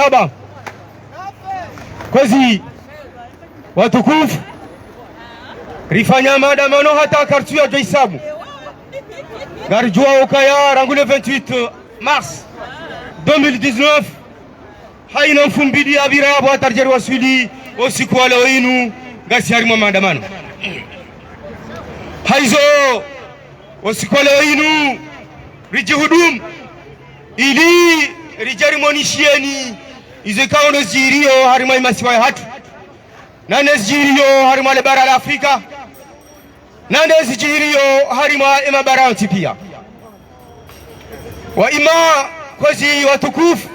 marhaba. Kwezi watukufu rifanya maandamano hata kartua jaisabu garjua ukaya rangu le 28 mars 2019 haina mfumbidi abira abo atarjeri wasuli usiku wa leo inu gasi harimo maandamano haizo usiku wa leo inu rijihudum ili rijari monishieni izo ikawa nozjirio harimo imasiwa hatu na nezjirio harimo le bara la Afrika na nezjirio harimo ima bara antipia wa ima kwezi watukufu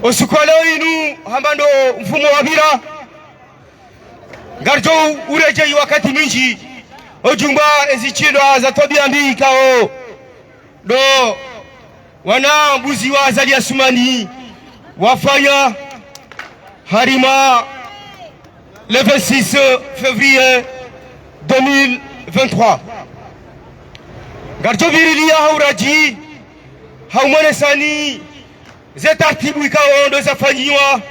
usiku wa leo inu hambando mfumo wa bira garjo urejei wakati mwingi ojumba ezichindwa za tobia mbi kao do wana mbuzi wa Azali Assoumani wafanya harima le 26 février 2023 garjo virilia hauraji haumonesani zetartibu ikao ndo zafanyiwa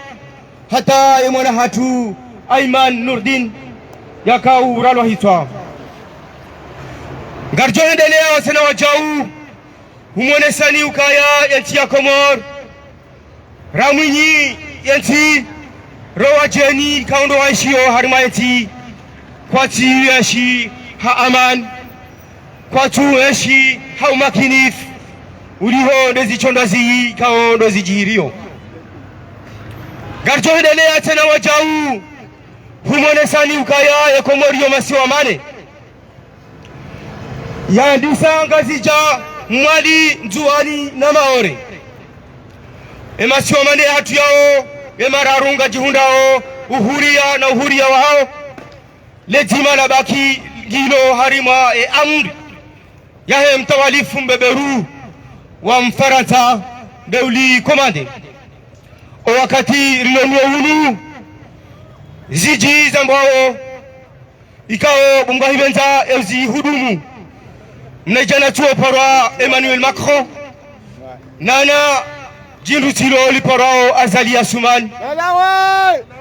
hata mwana hatu Aiman Nurdin yakau uralwa hitwa garjo endelea wasena wajau humonesani ukaya yanti ya Komor ramwinyi yanti rowa jeni kaundo waishio harima yanti kwa ti yashi ha aman kwa tu yashi ha umakinif uliho ndezi chondazi kao ndozi jihirio garjo endelea tena wajau humonesani ukaya ya Komori yomasiwa mane ya ndisa ngazija mwali nzuani na maore emasiwa mane hatu yao emararunga jihundao uhuria na uhuria wao lejima la baki gilo harima amri yahe mtawalifu mbeberu wa Mfaransa beuli komande o wakati rilonwe hulu ziji zambao ikao bungahi benza ezi hudumu mnejana chuo parwa Emmanuel Macron nana jindu tilo liparao Azali Assoumani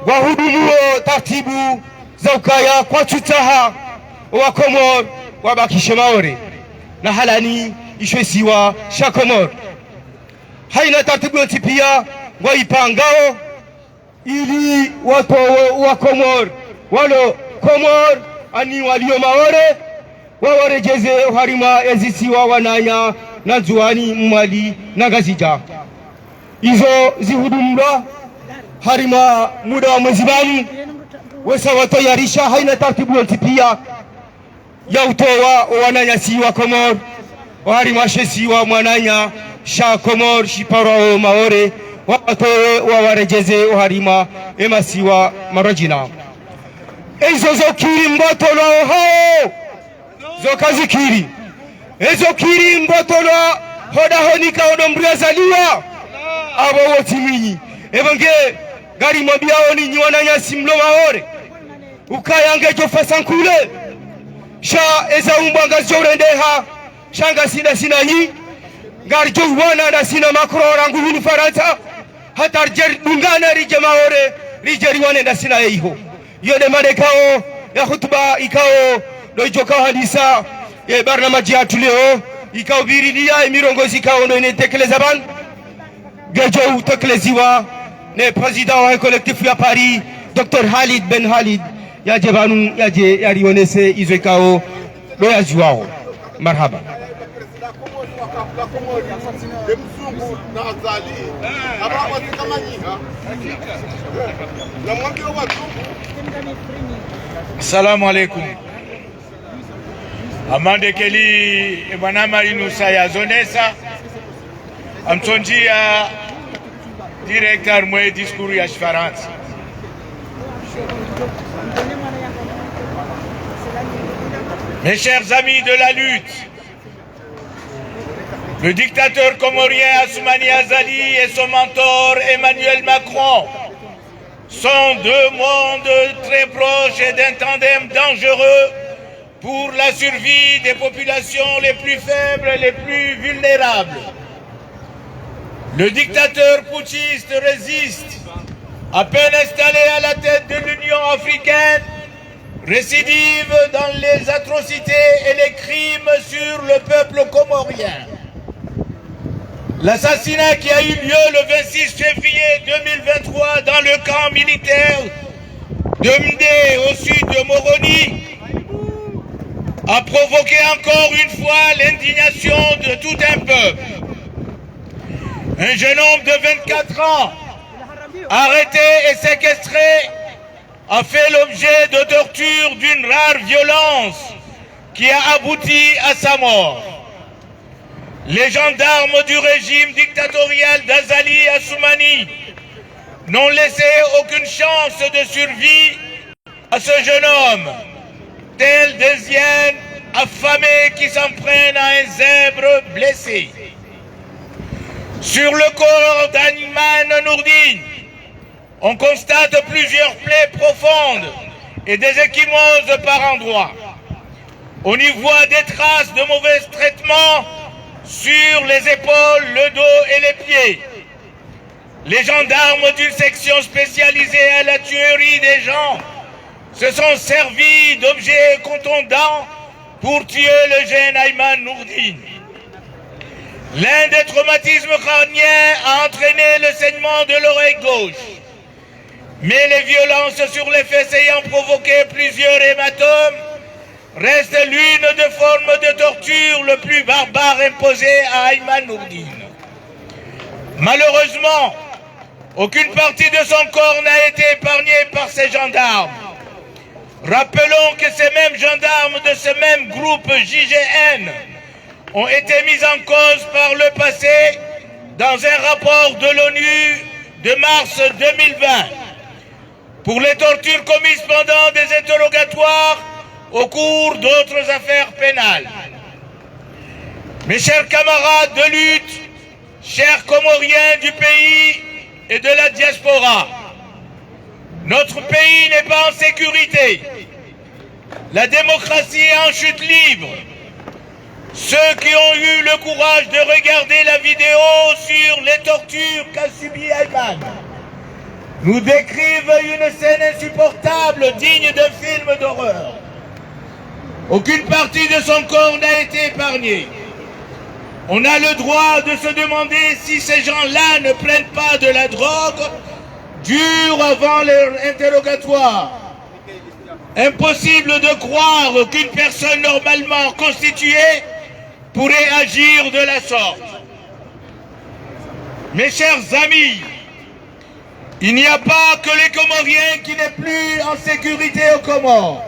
wa hudumu tartibu za ukaya kwa tutaha wa Komor wa bakishe maore na halani ishwesiwa sha Komor haina tartibu yotipia wa ipangao ili watu wa Komor walo Komor ani walio maore wawarejeze harima ezisiwa wananya na zuani mwali na gazija izo zihudumla harima muda wa mwezibani wesa watoyarisha haina tartibu yotipia ya utowa wananya siwa Komor harima shesiwa mwananya sha Komor shiparo maore watowe wawarejeze harima emasiwa marojina ezo zokiri mbotolo hao zokazikiri ezo kiri mbotolo hoda honika odombria zaliwa abo wotiminyi ebonge gari mobiao ni nywana nyasi mlo maore ukayange jofasankule sha eza umbanga zorendeha shanga sina nyi gari jo wana na sina Macron rangu hunu Faransa hata dungana rije maore rije riwane na sina eiho yode madekao ya hutuba ikao dojo kao hadisa ya barnamaji atu leo ikao virilia mirongozi ikao ndo inetekeleza ban gejo utekeleziwa ne president wa kolektifu ya Paris Dr. Khalid Ben Khalid yaje banu yaje yarionese izo ikao do yajuao marhaba Assalamu alaikum. Amande keli bwana Marinusa ya zonesa amtonjia directeur mwe discours ya Faransa. Mes chers amis de la lutte, le dictateur comorien Assoumani Azali et son mentor Emmanuel Macron sont deux mondes très proches et d'un tandem dangereux pour la survie des populations les plus faibles et les plus vulnérables. Le dictateur putschiste résiste. À peine installé à la tête de l'Union africaine, récidive dans les atrocités et les crimes sur le peuple comorien. L'assassinat qui a eu lieu le 26 février 2023 dans le camp militaire de Mdé au sud de Moroni a provoqué encore une fois l'indignation de tout un peuple. Un jeune homme de 24 ans, arrêté et séquestré, a fait l'objet de tortures d'une rare violence qui a abouti à sa mort. Les gendarmes du régime dictatorial d'Azali Assoumani n'ont laissé aucune chance de survie à ce jeune homme, tel des hyènes affamées qui s'en prennent à un zèbre blessé. Sur le corps d'Ayman Nourdine, on constate plusieurs plaies profondes et des ecchymoses par endroits. On y voit des traces de mauvais traitements sur les épaules, le dos et les pieds. Les gendarmes d'une section spécialisée à la tuerie des gens se sont servis d'objets contondants pour tuer le jeune Ayman Nourdine. L'un des traumatismes crâniens a entraîné le saignement de l'oreille gauche. Mais les violences sur les fesses ayant provoqué plusieurs hématomes reste l'une des formes de torture le plus barbare imposée à Ayman Nourdine. Malheureusement, aucune partie de son corps n'a été épargnée par ces gendarmes. Rappelons que ces mêmes gendarmes de ce même groupe JGN ont été mis en cause par le passé dans un rapport de l'ONU de mars 2020 pour les tortures commises pendant des interrogatoires au cours d'autres affaires pénales. Mes chers camarades de lutte, chers Comoriens du pays et de la diaspora, notre pays n'est pas en sécurité. La démocratie est en chute libre. Ceux qui ont eu le courage de regarder la vidéo sur les tortures qu'a subi Ayman nous décrivent une scène insupportable digne d'un film d'horreur. Aucune partie de son corps n'a été épargnée. On a le droit de se demander si ces gens-là ne prennent pas de la drogue dure avant leur interrogatoire. Impossible de croire qu'une personne normalement constituée pourrait agir de la sorte. Mes chers amis, il n'y a pas que les Comoriens qui n'est plus en sécurité aux Comores.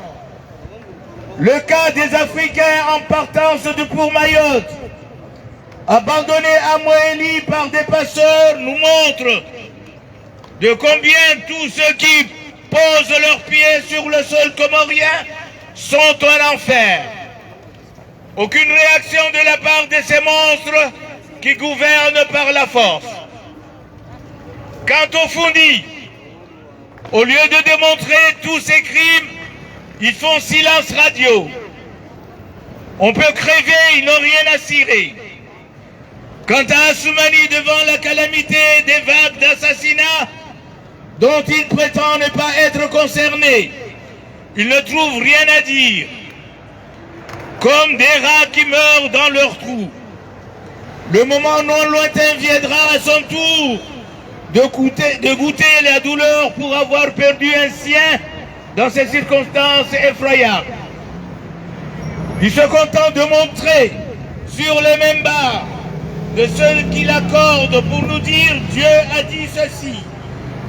Le cas des Africains en partance pour Mayotte, abandonnés à Moélie par des passeurs, nous montre de combien tous ceux qui posent leurs pieds sur le sol comorien sont en enfer. Aucune réaction de la part de ces monstres qui gouvernent par la force. Quant aux Foundi, au lieu de démontrer tous ces crimes, ils font silence radio. On peut crever, ils n'ont rien à cirer. Quant à Assoumani, devant la calamité des vagues d'assassinats dont il prétend ne pas être concerné, il ne trouve rien à dire. Comme des rats qui meurent dans leur trou. Le moment non lointain viendra à son tour de goûter la douleur pour avoir perdu un sien dans ces circonstances effroyables. Il se contente de montrer sur les mêmes barres de ceux qui l'accordent pour nous dire Dieu a dit ceci,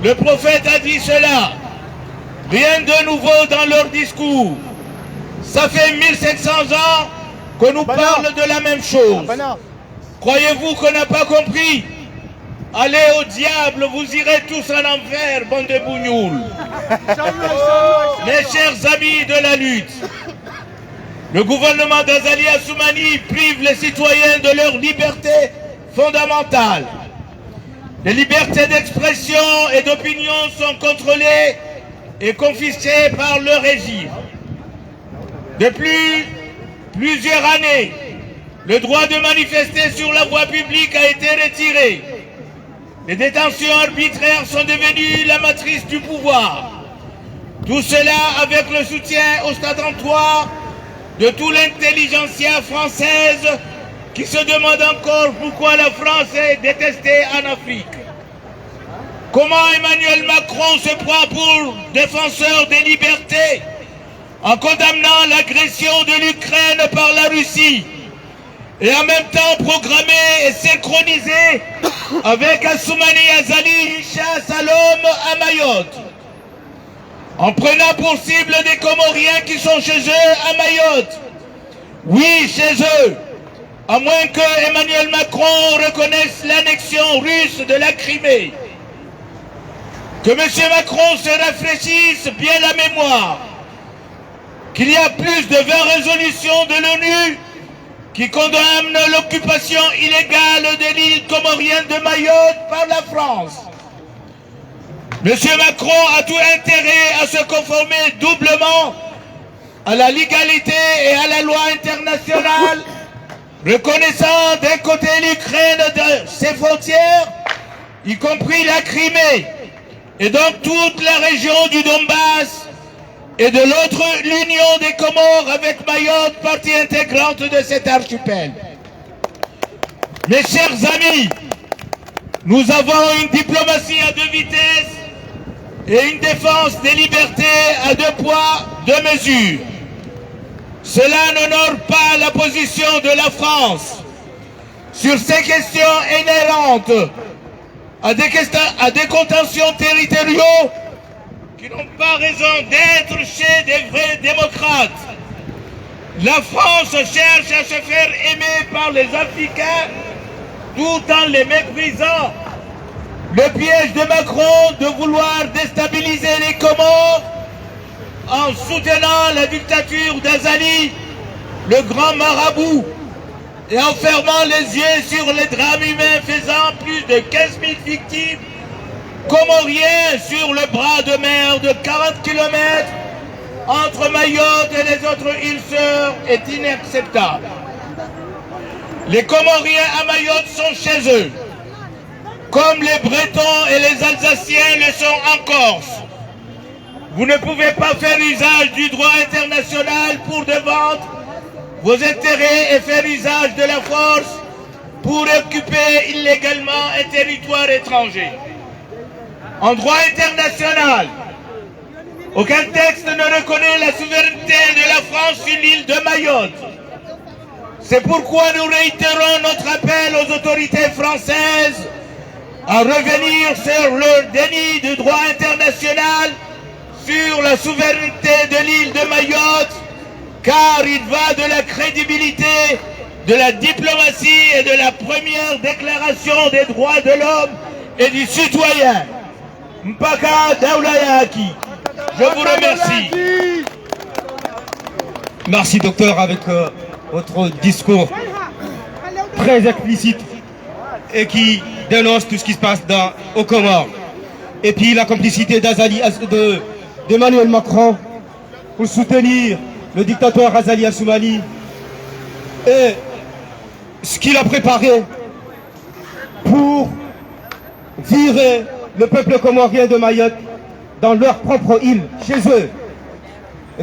le prophète a dit cela. Rien de nouveau dans leur discours. Ça fait 1700 ans qu'on nous parle de la même chose. Croyez-vous qu'on n'a pas compris? Allez au diable, vous irez tous en enfer, bande de bougnoules. Mes chers amis de la lutte, le gouvernement d'Azali Assoumani prive les citoyens de leur liberté fondamentale. Les libertés d'expression et d'opinion sont contrôlées et confisquées par le régime. Depuis plusieurs années, le droit de manifester sur la voie publique a été retiré. Les détentions arbitraires sont devenues la matrice du pouvoir. Tout cela avec le soutien ostentatoire de toute l'intelligentsia française qui se demande encore pourquoi la France est détestée en Afrique. Comment Emmanuel Macron se prend pour défenseur des libertés en condamnant l'agression de l'Ukraine par la Russie et en même temps programmer et synchroniser avec Assoumani Azali une chasse à l'homme à Mayotte, en prenant pour cible des Comoriens qui sont chez eux à Mayotte. Oui, chez eux, à moins que Emmanuel Macron reconnaisse l'annexion russe de la Crimée. Que M. Macron se rafraîchisse bien la mémoire, qu'il y a plus de 20 résolutions de l'ONU qui condamnent l'occupation illégale de l'île comorienne de Mayotte par la France. M. Macron a tout intérêt à se conformer doublement à la légalité et à la loi internationale, reconnaissant d'un côté l'Ukraine de ses frontières, y compris la Crimée, et donc toute la région du Donbass, et de l'autre l'Union des Comores avec Mayotte, partie intégrante de cet archipel. Mes chers amis, nous avons une diplomatie à deux vitesses et une défense des libertés à deux poids, deux mesures. Cela n'honore pas la position de la France sur ces questions inhérentes à des contentions territoriaux qui n'ont pas raison d'être chez des vrais démocrates. La France cherche à se faire aimer par les Africains tout en les méprisant. Le piège de Macron de vouloir déstabiliser les Comores en soutenant la dictature d'Azali, le grand marabout, et en fermant les yeux sur les drames humains faisant plus de 15 000 victimes comoriens sur le bras de mer de 40 km entre Mayotte et les autres îles sœurs est inacceptable. Les Comoriens à Mayotte sont chez eux, comme les Bretons et les Alsaciens le sont en Corse. Vous ne pouvez pas faire usage du droit international pour défendre vos intérêts et faire usage de la force pour occuper illégalement un territoire étranger. En droit international, aucun texte ne reconnaît la souveraineté de la France sur l'île de Mayotte. C'est pourquoi nous réitérons notre appel aux autorités françaises à revenir sur leur déni de droit international sur la souveraineté de l'île de Mayotte, car il va de la crédibilité, de la diplomatie et de la première déclaration des droits de l'homme et du citoyen. Mpaka Daoulayaki. Je vous remercie. Merci docteur, avec votre discours très explicite et qui dénonce tout ce qui se passe aux Comores. Et puis la complicité d'Emmanuel Macron pour soutenir le dictateur Azali Assoumani et ce qu'il a préparé pour virer le peuple comorien de Mayotte dans leur propre île, chez eux.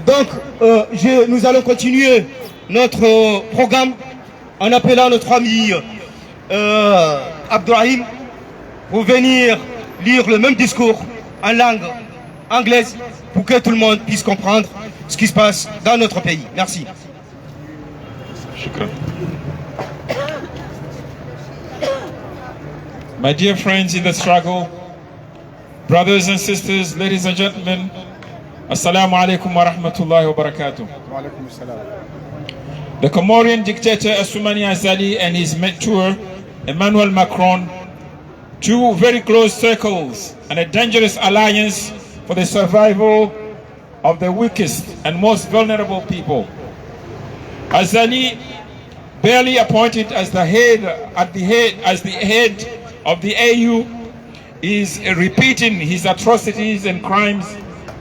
Donc, nous allons continuer notre programme en appelant notre ami Abdourahim pour venir lire le même discours en langue anglaise pour que tout le monde puisse comprendre ce qui se passe dans notre pays. Merci. My dear friends in the struggle, brothers and sisters, ladies and gentlemen, Assalamu alaikum wa rahmatullahi wa barakatuh. The Comorian dictator Assoumani Azali and his mentor Emmanuel Macron, two very close circles and a dangerous alliance for the survival of the weakest and most vulnerable people. Azali, barely appointed as the head of the AU, is repeating his atrocities and crimes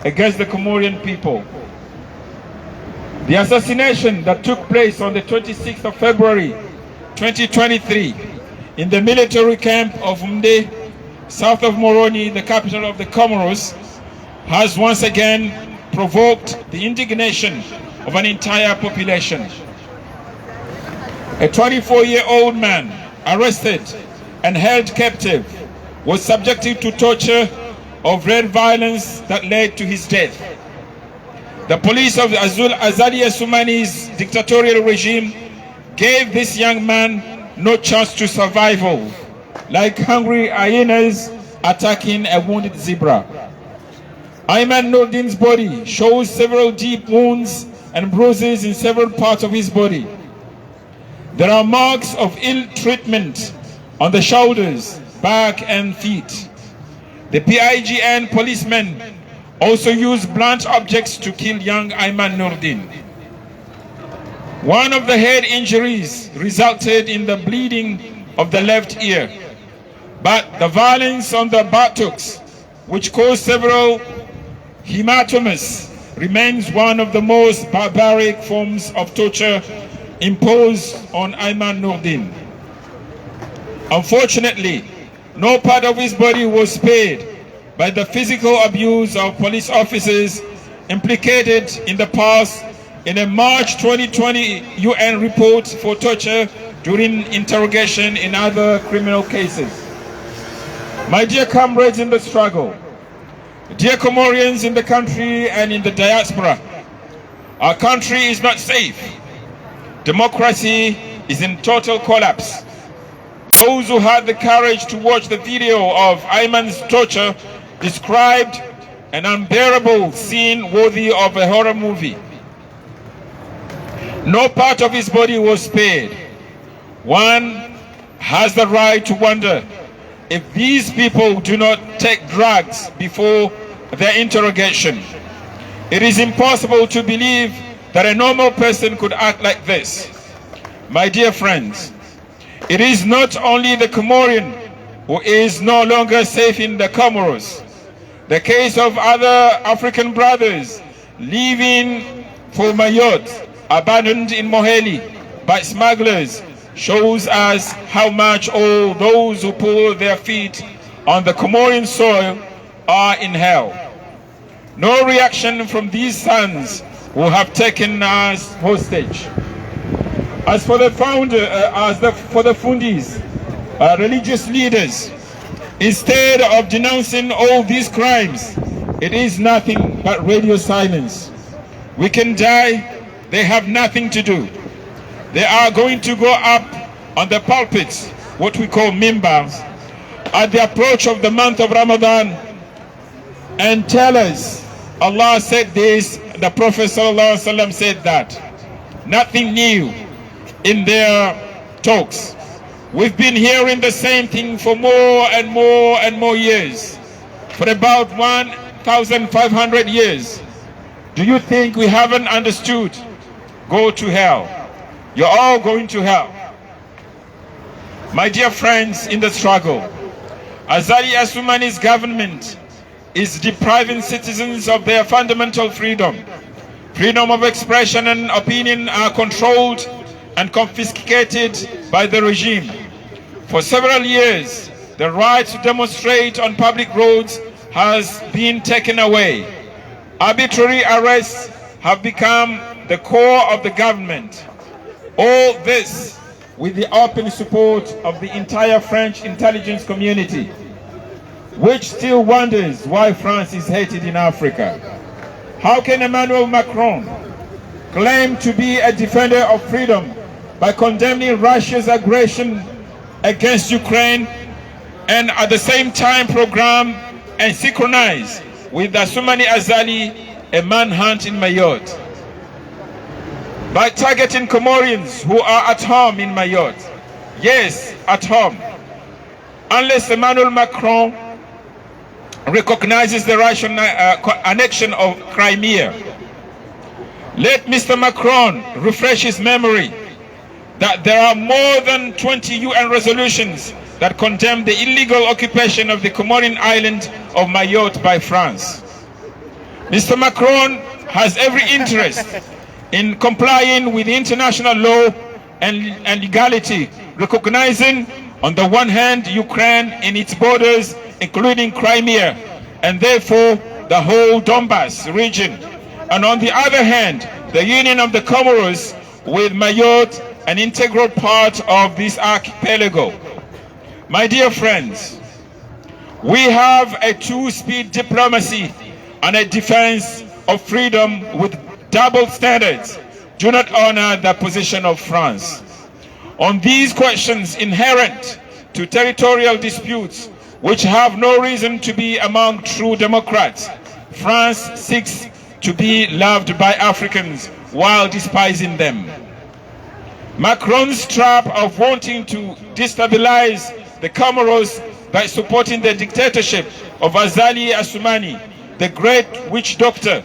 against the Comorian people. The assassination that took place on the 26th of February 2023 in the military camp of Mde south of Moroni, the capital of the Comoros, has once again provoked the indignation of an entire population. A 24-year-old man arrested and held captive was subjected to torture of rare violence that led to his death. The police of Azali Assoumani's dictatorial regime gave this young man no chance to survival, like hungry hyenas attacking a wounded zebra. Ayman Noordin's body shows several deep wounds and bruises in several parts of his body. There are marks of ill treatment on the shoulders, back and feet. The PIGN policemen also used blunt objects to kill young Ayman Noordin. One of the head injuries resulted in the bleeding of the left ear, but the violence on the buttocks, which caused several hematomas, remains one of the most barbaric forms of torture imposed on Ayman Noordin. Unfortunately, no part of his body was spared by the physical abuse of police officers implicated in the past in a March 2020 UN report for torture during interrogation in other criminal cases. My dear comrades in the struggle, dear Comorians in the country and in the diaspora, our country is not safe. Democracy is in total collapse. Those who had the courage to watch the video of Ayman's torture described an unbearable scene worthy of a horror movie. No part of his body was spared. One has the right to wonder if these people do not take drugs before their interrogation. It is impossible to believe that a normal person could act like this. My dear friends, it is not only the Comorian who is no longer safe in the Comoros. The case of other African brothers leaving for Mayotte, abandoned in Moheli by smugglers, shows us how much all those who pull their feet on the Comorian soil are in hell. No reaction from these sons who have taken us hostage. As for the Fundis, religious leaders, instead of denouncing all these crimes, it is nothing but radio silence. We can die, they have nothing to do. They are going to go up on the pulpits, what we call mimbars, at the approach of the month of Ramadan and tell us, Allah said this, the Prophet ﷺ said that. Nothing new in their talks. We've been hearing the same thing for more and more and more years, for about 1,500 years. Do you think we haven't understood? Go to hell. You're all going to hell. My dear friends in the struggle, Azali Assoumani's government is depriving citizens of their fundamental freedom. Freedom of expression and opinion are controlled and confiscated by the regime. For several years, the right to demonstrate on public roads has been taken away. Arbitrary arrests have become the core of the government. All this with the open support of the entire French intelligence community, which still wonders why France is hated in Africa. How can Emmanuel Macron claim to be a defender of freedom by condemning Russia's aggression against Ukraine and at the same time program and synchronize with Assoumani Azali a manhunt in Mayotte? By targeting Comorians who are at home in Mayotte. Yes, at home. Unless Emmanuel Macron recognizes the Russian annexion of Crimea. Let Mr. Macron refresh his memory that there are more than 20 UN resolutions that condemn the illegal occupation of the Comorian island of Mayotte by France. Mr. Macron has every interest in complying with international law and legality, recognizing on the one hand Ukraine in its borders including Crimea, and therefore the whole Donbass region. And on the other hand, the union of the Comoros with Mayotte, an integral part of this archipelago. My dear friends, we have a two-speed diplomacy and a defense of freedom with double standards do not honor the position of France. On these questions inherent to territorial disputes, which have no reason to be among true democrats, France seeks to be loved by Africans while despising them. Macron's trap of wanting to destabilize the Comoros by supporting the dictatorship of Azali Assoumani, the great witch doctor,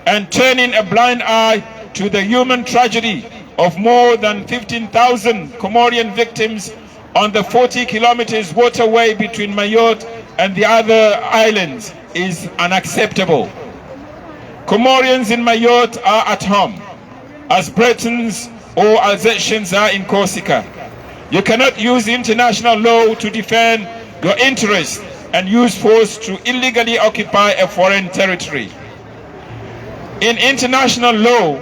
and turning a blind eye to the human tragedy of more than 15,000 Comorian victims on the 40 kilometers waterway between Mayotte and the other islands is unacceptable. Comorians in Mayotte are at home, as Bretons or Alsatians are in Corsica. You cannot use international law to defend your interests and use force to illegally occupy a foreign territory. In international law,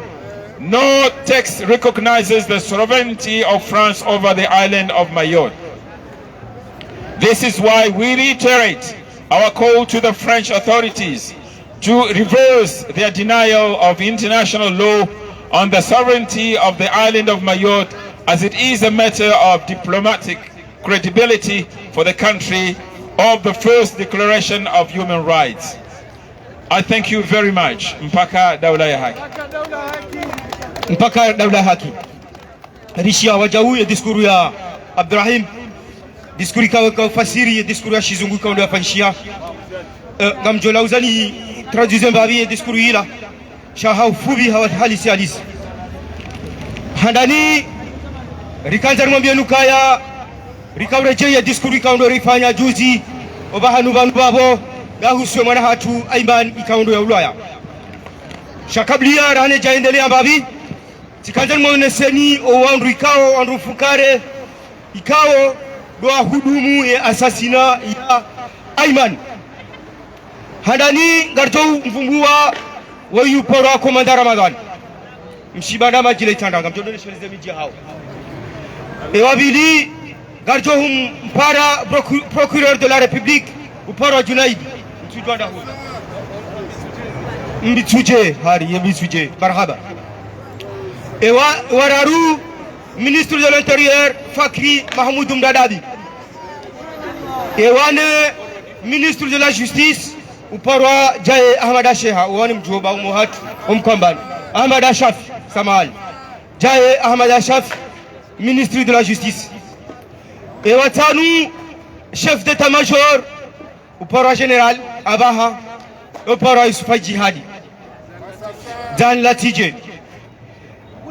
no text recognizes the sovereignty of France over the island of Mayotte. This is why we reiterate our call to the French authorities to reverse their denial of international law on the sovereignty of the island of Mayotte, as it is a matter of diplomatic credibility for the country of the first declaration of human rights. I thank you very much. Mpaka daula ya haki. Mpaka daula ya haki. Rishia wajau ya diskuru ya Abdurrahim, diskuru kwa fasiri ya diskuru ya Shizungu kwa ndo ya fanshia. Gamjola uzani traduisem babi ya diskuru hila. Shaha ufubi hawa halisi halisi. Handani rikanza mwambia nukaya rikaureje ya diskuru kwa ndo rifanya juzi obahanu babo gahusiwe mwana hatu aiman ikaundo ya Ulaya. Shakablia rane jaendelea babi tikanza mwoneseni owandu ikao wandu fukare ikao doa hudumu ya asasina ya aiman. Handani garjou mvumbua wayupora komanda Ramadhan mshibana majile itandanga mjodole sheleze miji hao. Ewabili garjou mpara procureur de la République upara Junaidi mtujwanda huyo mbituje hari mbituje marhaba. Wararu ministre de l'Intérieur Fakri Mahmoud Mdadabi. Ewane ministre de la Justice uparwa Jaye Ahmada Sheha wani mjoba umuhatu umkwambani Ahmada Shafi Samali Jaye Ahmada Shafi ministre de la Justice. Ewatanu chef d'état-major uparwa général Abaha uparwa Yusufa Jihadi Dan Latije.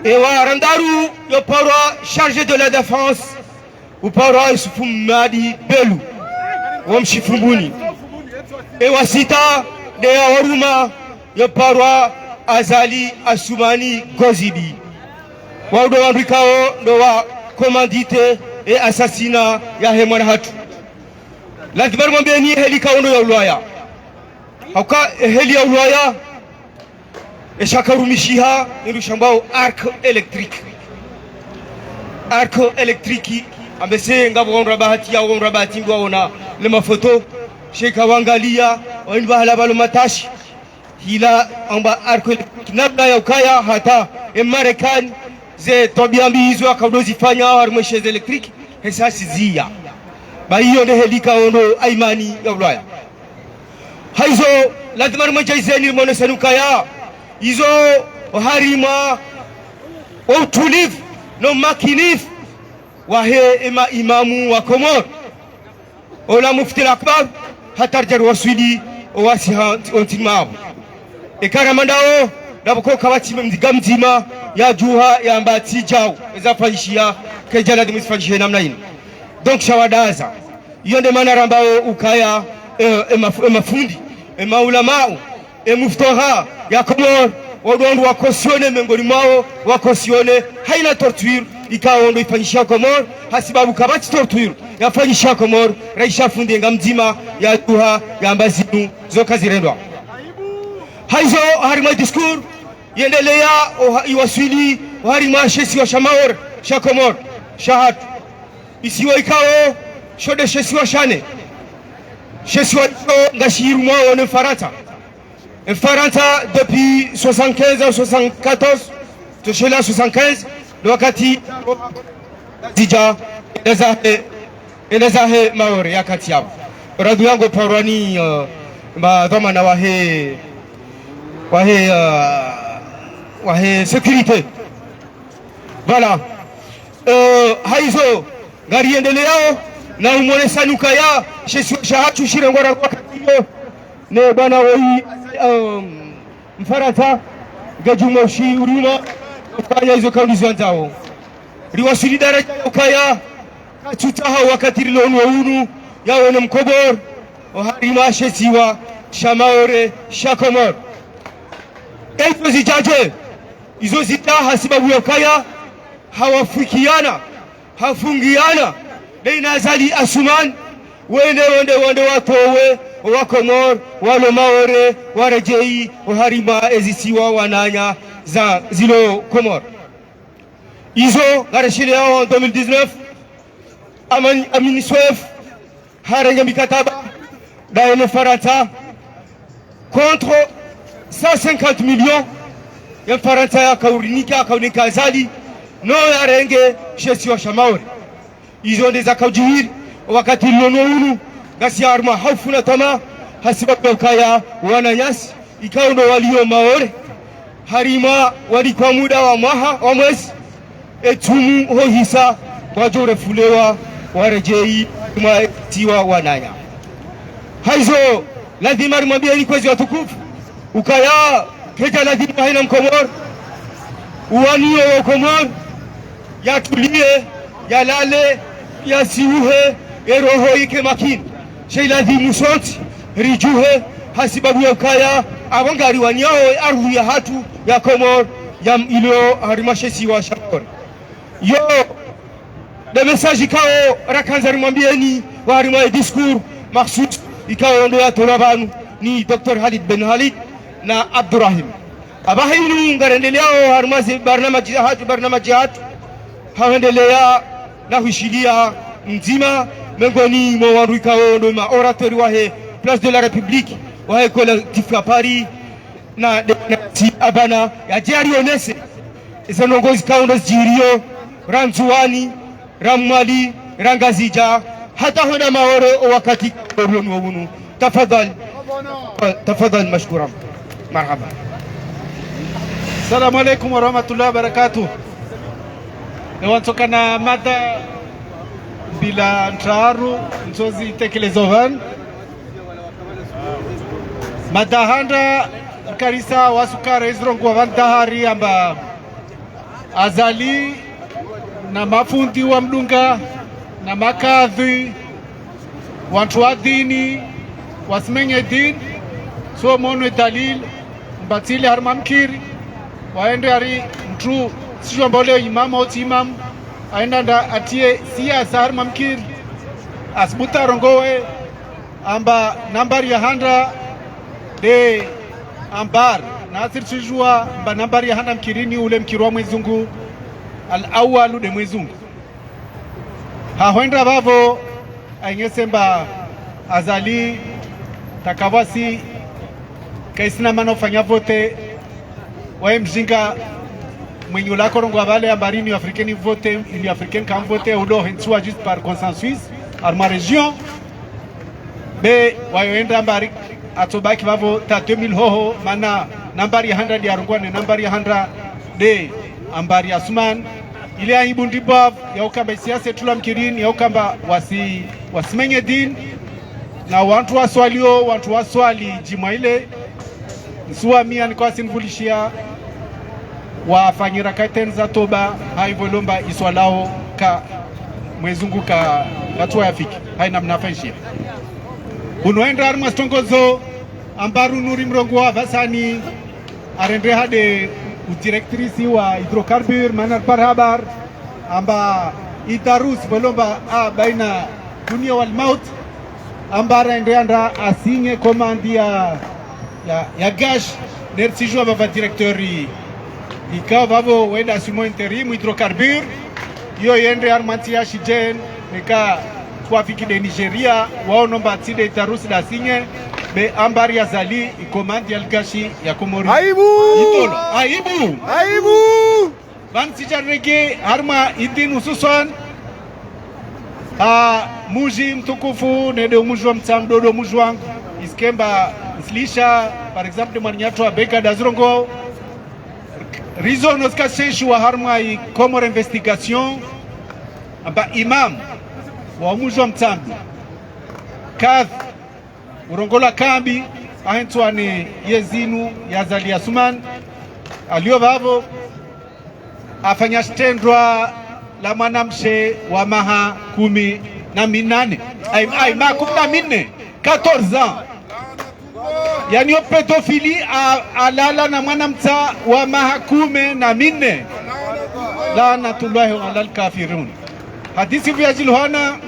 Ewa Randaru uparwa chargé de la défense uparwa Yusufu Madi Belu wamshifumbuni. Ewa sita de Oruma yoparwa Azali Assoumani Gozibi waudo wandikao ndo wa komandite e asasina ya hemwana hatu. Lazima mwambie ni heli kaundo ya Ulaya hauka heli ya Ulaya eshakarumishiha nirushambao arc électrique ambese ngabo ondra bahati ya ondra bahati ngwaona le mafoto sheka wangalia waniba halabalo matashi hila amba arc électrique nabla ya ukaya hata Marekani ze tobiambi hizo akadozifanya harumeshe electric hesasi zia ba hiyo ndio helika ono aimani ya Ulaya haizo lazima mjaizeni mwonesanukaya hizo harima utulivu no makinifu wahe imamu wa Komor ola mufti akbar hatarjar waswili owasi ontimabu ekaramandao naboko kabati mzima ya juha ya mbati jao ezafanyishia kejala dimisfanyishia namna hii. Donc shawadaza hiyo ndio maana ambao ukaya mafundi maulamao muftoha ya Komor wadondu wakosione miongoni mwao wakosione haina torture ikawa ndo ifanyisha Komor hasibabu kabati torture yafanyisha Komor raisha fundi ngamzima ya duha ya mbazinu zoka zirendwa haizo harima discours yendelea iwasili harima shesi wa shamaor shakomor shahat isiwa ikao shode shesi wa shane shesi wa ngashiru mwao ne farata depuis 75 au 74 toshela 75 wakati dija elezahe maore yakati yao radu yangu parwani madhamana wahe sécurité voilà haizo gari endeleo na umone sanuka ya shahatu shire ngora wakati ne bana woi mfarata gajumo shi uruma kufanya hizo conditions zao riwasili daraja ukaya kachutaha wakati lonu unu yawe na mkobor oharima shesiwa shamaore shakomor ezo zijaje izo zita hasibabu ukaya hawafikiana hafungiana baina Azali Asuman wende watowe wakomor walo maore warejei oharima ezisiwa wananya za zilo Komor izo garashile yao en 2019 Aminiswef harenga mikataba daene farata contre 150 millions ya farata ya kaurinika kaunika Azali no yarenge shesi wa shamaore izo ndeza kaujihiri wakati lono unu gasi arma haufu na tama hasibabu kaya wananyasi ikao ndo walio maore harima walikuwa muda wa mwaha wa mwezi etumu hohisa wajore fulewa warejei tiwa wananya haizo lazima rimwambia ni kwezi watukufu ukaya keja lazima haina mkomor uwanio wa Komor yatulie yalale yasiuhe eroho ike makini shei lazimu soti rijuhe hasibabu ya ukaya awangari wanyao arhu ya hatu ya Komor ya ilo harimashesi wa shakor yo de message ikao rakanza rimwambieni wa harima discours maksus ikao ndo ya torabanu ni Dr. Halid Ben Halid na Abdurrahim abahinu ngarendelea harimazi barnamaji hatu haendelea na huishilia mzima mengoni mwa wandu ikao ndo ma oratori wahe Place de la République wahe collectif ya Paris na demokrasi abana ya jari onese izanongozi kaundo zirio ranzuani ramwali rangazija hata hona maore wakati koronu wunu tafadhal mashkura marhaba. Assalamu alaikum warahmatullahi wabarakatuh. Wanatokana mada bila ntaru nzozi tekelezovan madahanda karisa wasukara izrongu wavandahari amba Azali na mafundi wa mdunga na makadhi watu wa dini wasimenye dini so monwe dalil mbatili harmamkiri waende hari mtu sio mbole imam au imam aenda nda atie siasa harmamkiri asbuta rongowe amba nambari ya handa de ambar nasir chijua mba nambari ya handa mkirini ule mkirwa mwezungu al-awwalu de mwezungu hahoenda bavo aingesemba Azali takawasi kaisina mano fanya vote wae mjinga mwenye ulako rongo vale ambarini africaine vote ili africaine kam vote udo hensua juste par consensus arma region be waenda ambari atobaki bavo ta 2000 hoho mana nambari ya 100 ya rongwane nambari ya 100 de ambari Asuman ile aibu ndibav ya ukamba siasa tula mkirini ya ukamba wasimenye din na watu waswali jima ile nsuwa mia nikuwa sinvulishia wafanyira kaiten za toba haivolomba iswalao ka mwezungu ka katua yafiki haina mnafaishia unoenda arma stongozo ambaru nuri mrongo wa vasani arendre hade udirektrisi wa hidrokarbur manar parhabar amba idarus bolomba baina dunia wal maut ambara endeanda asinye komandi ya gash nersijua bava directori ikaw bavo wenda sumo interim hydrocarbure yo yende armantia shijen nika twafiki de Nigeria wao nomba tide idarus da sinye be ambari ya zali ikomandi al gashi ya Komori aibu itolo aibu Van sijarege harma idin hususan muji mtukufu nede umujwa mtamdo do mujwang iskemba islisha par exemple marnyato abeka dazrongo rizo noska seshu wa harma i Comore investigation amba imam wa umujwa mtamdo kadh urongola kambi ahentwani yezinu yazali Asuman alio bavo afanya stendwa la mwanamshe wa maha 18 ay ma 14 ans yani pedofili alala na mwanamta wa maha 14 laanatullahi ala alkafirun hadisi vya jilhana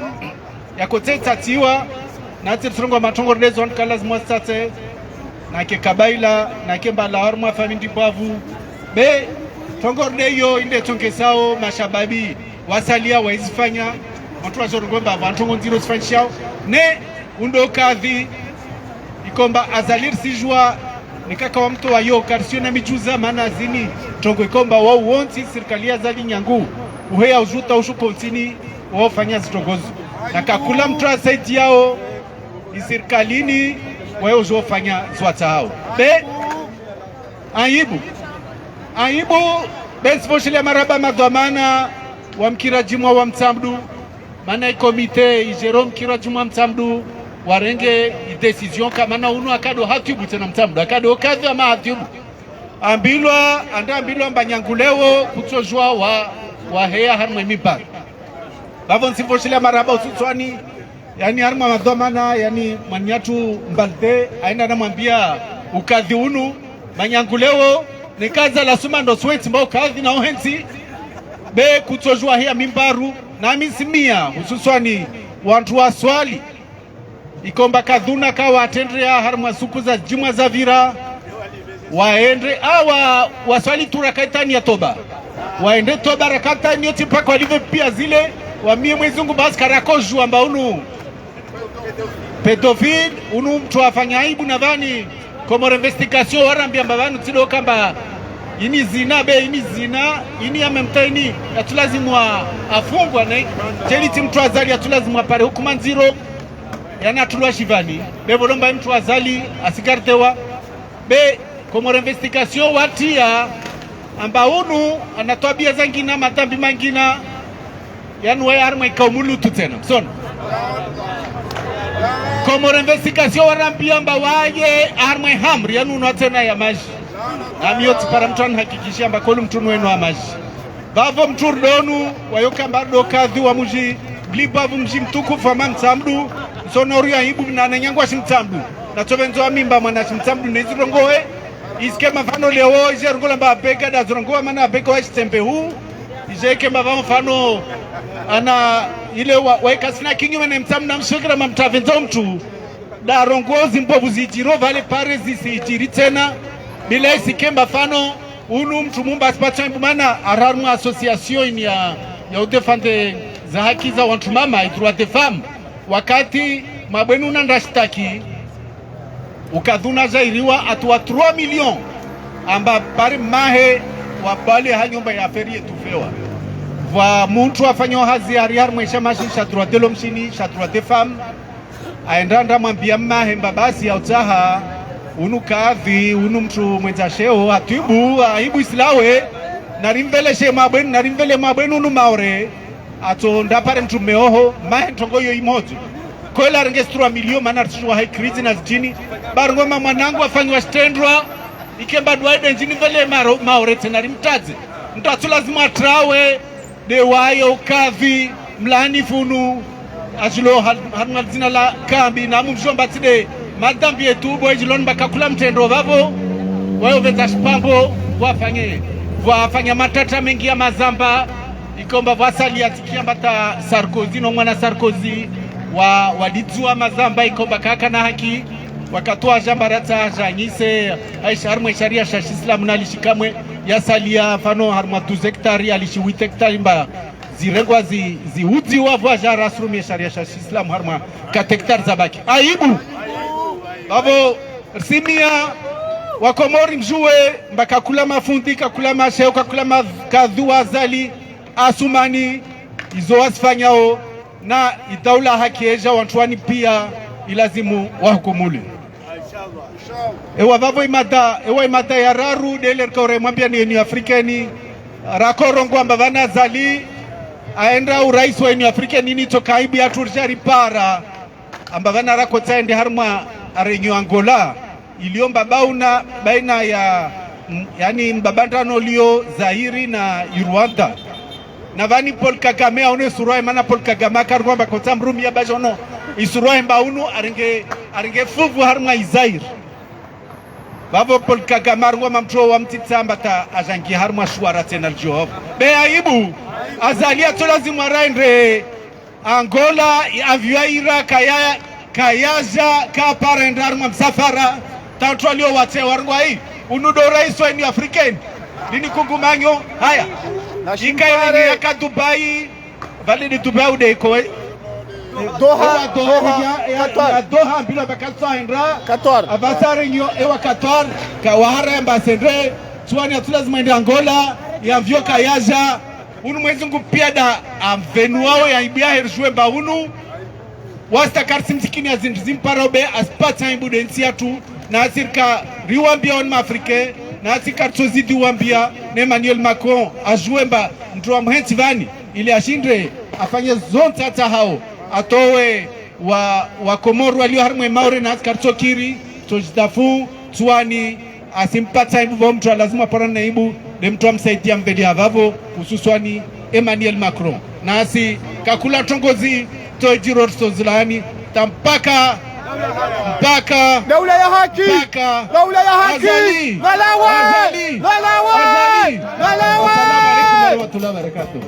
yakotetsatiwa na tsirongo matongo rezon kalas mwastate na ke kabaila na ke mbala harma famindi bavu be tongorde yo inde tonkesao mashababi wasalia waizifanya watu wazorongomba vantongo nziro sifanyishao ne undo kadhi ikomba azalir sijua nikaka wa mtu wa yo karsio na mijuza maana zini tongo ikomba wao wonti serikali ya zali nyangu uheya ujuta ushupo ntini wao fanya zitongozo na kakula mtu wa saiti yao isirikalini wao ujo fanya zwata hao be aibu bensfoshile maraba madhamana wa mkirajimwa wa mtamdu mana komite ijero mkirajimwa mtamdu warenge decision kama na unu akado hatibu tena mtamdu akado kadhi ama hatibu ambilwa mbanyangulewo kutojwa wa heya harma mipa bavo nsfoshile maraba usutswani yani harma madhamana yani manyatu mbalde aina namwambia ukadhi unu manyangulewo nikaza la suma ndo sweat mbao kadhi na ohensi be kutojua hia mimbaru na misimia hususwani wantu wa swali ikomba kadhuna kawa atendrea harma suku za jimwa za vira waende awa waswali turakaitani ya toba waende toba rakatani yoti mpaka walive pia zile wamie mwezungu basi karakoju amba unu pedofil unu mtu afanya aibu na vani Komore investigation warambia mbavanu tido kamba ini zina be ini zina ini amemtaini atulazimu afungwa na cheliti mtu azali atulazimu apare hukuma nziro yani atulwa shivani be bolomba mtu azali asikartewa be Komore investigation watia amba unu anatwabia zangina matambi mangina yani wewe harma ikaumulu tutena son Komore investigation warambia mba waye armwe hamri yanu unatena ya maji amiyoti para mtu anahakikishia mba kolu mtu nwenu wa maji bavo mtu donu wayoka mbardo kadhi wa muji blibavu mji mtukufu wa mtamdu sonori ya hibu na nanyangwa shimtamdu na tobenzo wa mimba mwana shimtamdu nezirongoe iske mafano leo ije rongola mba beka da zirongoa mana beka wa shitempe huu ije ke mba mfano ana ile waika sina kinyume na mtamdu na mshokira mamtavenzo mtu da rongozi mbovu zijiro vale pare zisijiri tena bila isikemba fano unu mtu mumba asipata mbumana aramu association ya udefande za haki za wantu mama droit de femme wakati mabwenu nandashtaki ukadhuna zairiwa atuwa 3 million amba pare mahe wabale hanyumba ya feri etufewa wa muntu afanyo hazi ariar mwisha mashi sha droit de l'homme shini sha droit de femme aendanda mwambia mahe mbabasi ya utaha unu kadhi unu mtu mwenza sheo atibu aibu islawe narimvele mabwenu narimvele mabwenu unu maore ato ndapare mtu meoho mahe ntongoyo imojo koela rengestrua milio mana rishwa hai krizi na zijini barngoma mwanangu afanywa stendwa ikemba duwaide njini vele maore tena rimtazi mtu atu lazima trawe dewayo kadhi mlani funu ajilo harunga zina la kambi na mumshomba tide madambi yetu boy jilon bakakula mtendo vavo wao veza shpambo wafanya matata mengi ya mazamba ikomba vasali atikia mbata Sarkozy no mwana Sarkozy walidzua mazamba ikomba kaka na haki wakatoa jambarata janyise aisha harmwe sharia sha Islam na lishikamwe yasalia fano harma 12 hektari alishi 8 hektari mba zirengwa ziudzi wavwa jara asrumi sharia sha Islam harma 4 hektari zabaki aibu babo simia wakomori mjue mbaka kula mafundi kakula masheo kakula makadhua zali Asumani izo wasifanyao na itaula haki eja wantuani pia ilazimu wahukumuli ewa vavo imata ya raru dele kore mwambia ni Afrikani rakorongo ambavana zali aenda urais wa ni Afrikani ni tokaibi ya turjari para ambavana rakota ende harma arenyo Angola iliomba bauna baina ya yani mbabandano lio Zairi na Rwanda na vani Paul Kagame aone suruai mana Paul Kagame akarwa bakota mrumi ya bajono isuruai mbaunu aringe fuvu harma Zaire babo Paul Kagame arwa mamtro wa mtitsamba ta ajangi harma shwara tena Jehova be aibu azalia to lazima raendre Angola aviaira kayaja ka parenda harma msafara tantrolio wate warngwa hii unudo rais wa ni African nini kungumanyo haya ikaile ya ka Dubai vale de Dubai ude ko Doha bila bakatwa indra Qatar abasare nyo ewa Qatar ka wahara ambassadeur tuani atulazima ende Angola ya vyoka yaja unu mwezi ngupiada amvenuao ya ibia herjwe baunu wasta karsim tikini azimzimparobe aspata imbude nsiatu na asirka riwambia on Afrique na asirka tsozidi wambia na Emmanuel Macron ajuemba mtuwa mhensi vani ili ashindre afanye zonta hata hao atowe wa Komoro walio harmwe maure na askar tsokiri tojidafu tuani asimpata ibu mtu lazima parana ibu de mtu amsaidia mbele avavo hususwani Emmanuel Macron na asi kakula tongozi tojiro sozilani tampaka daula ya haki daula ya haki Malawi Assalamu alaykum warahmatullahi wabarakatuh.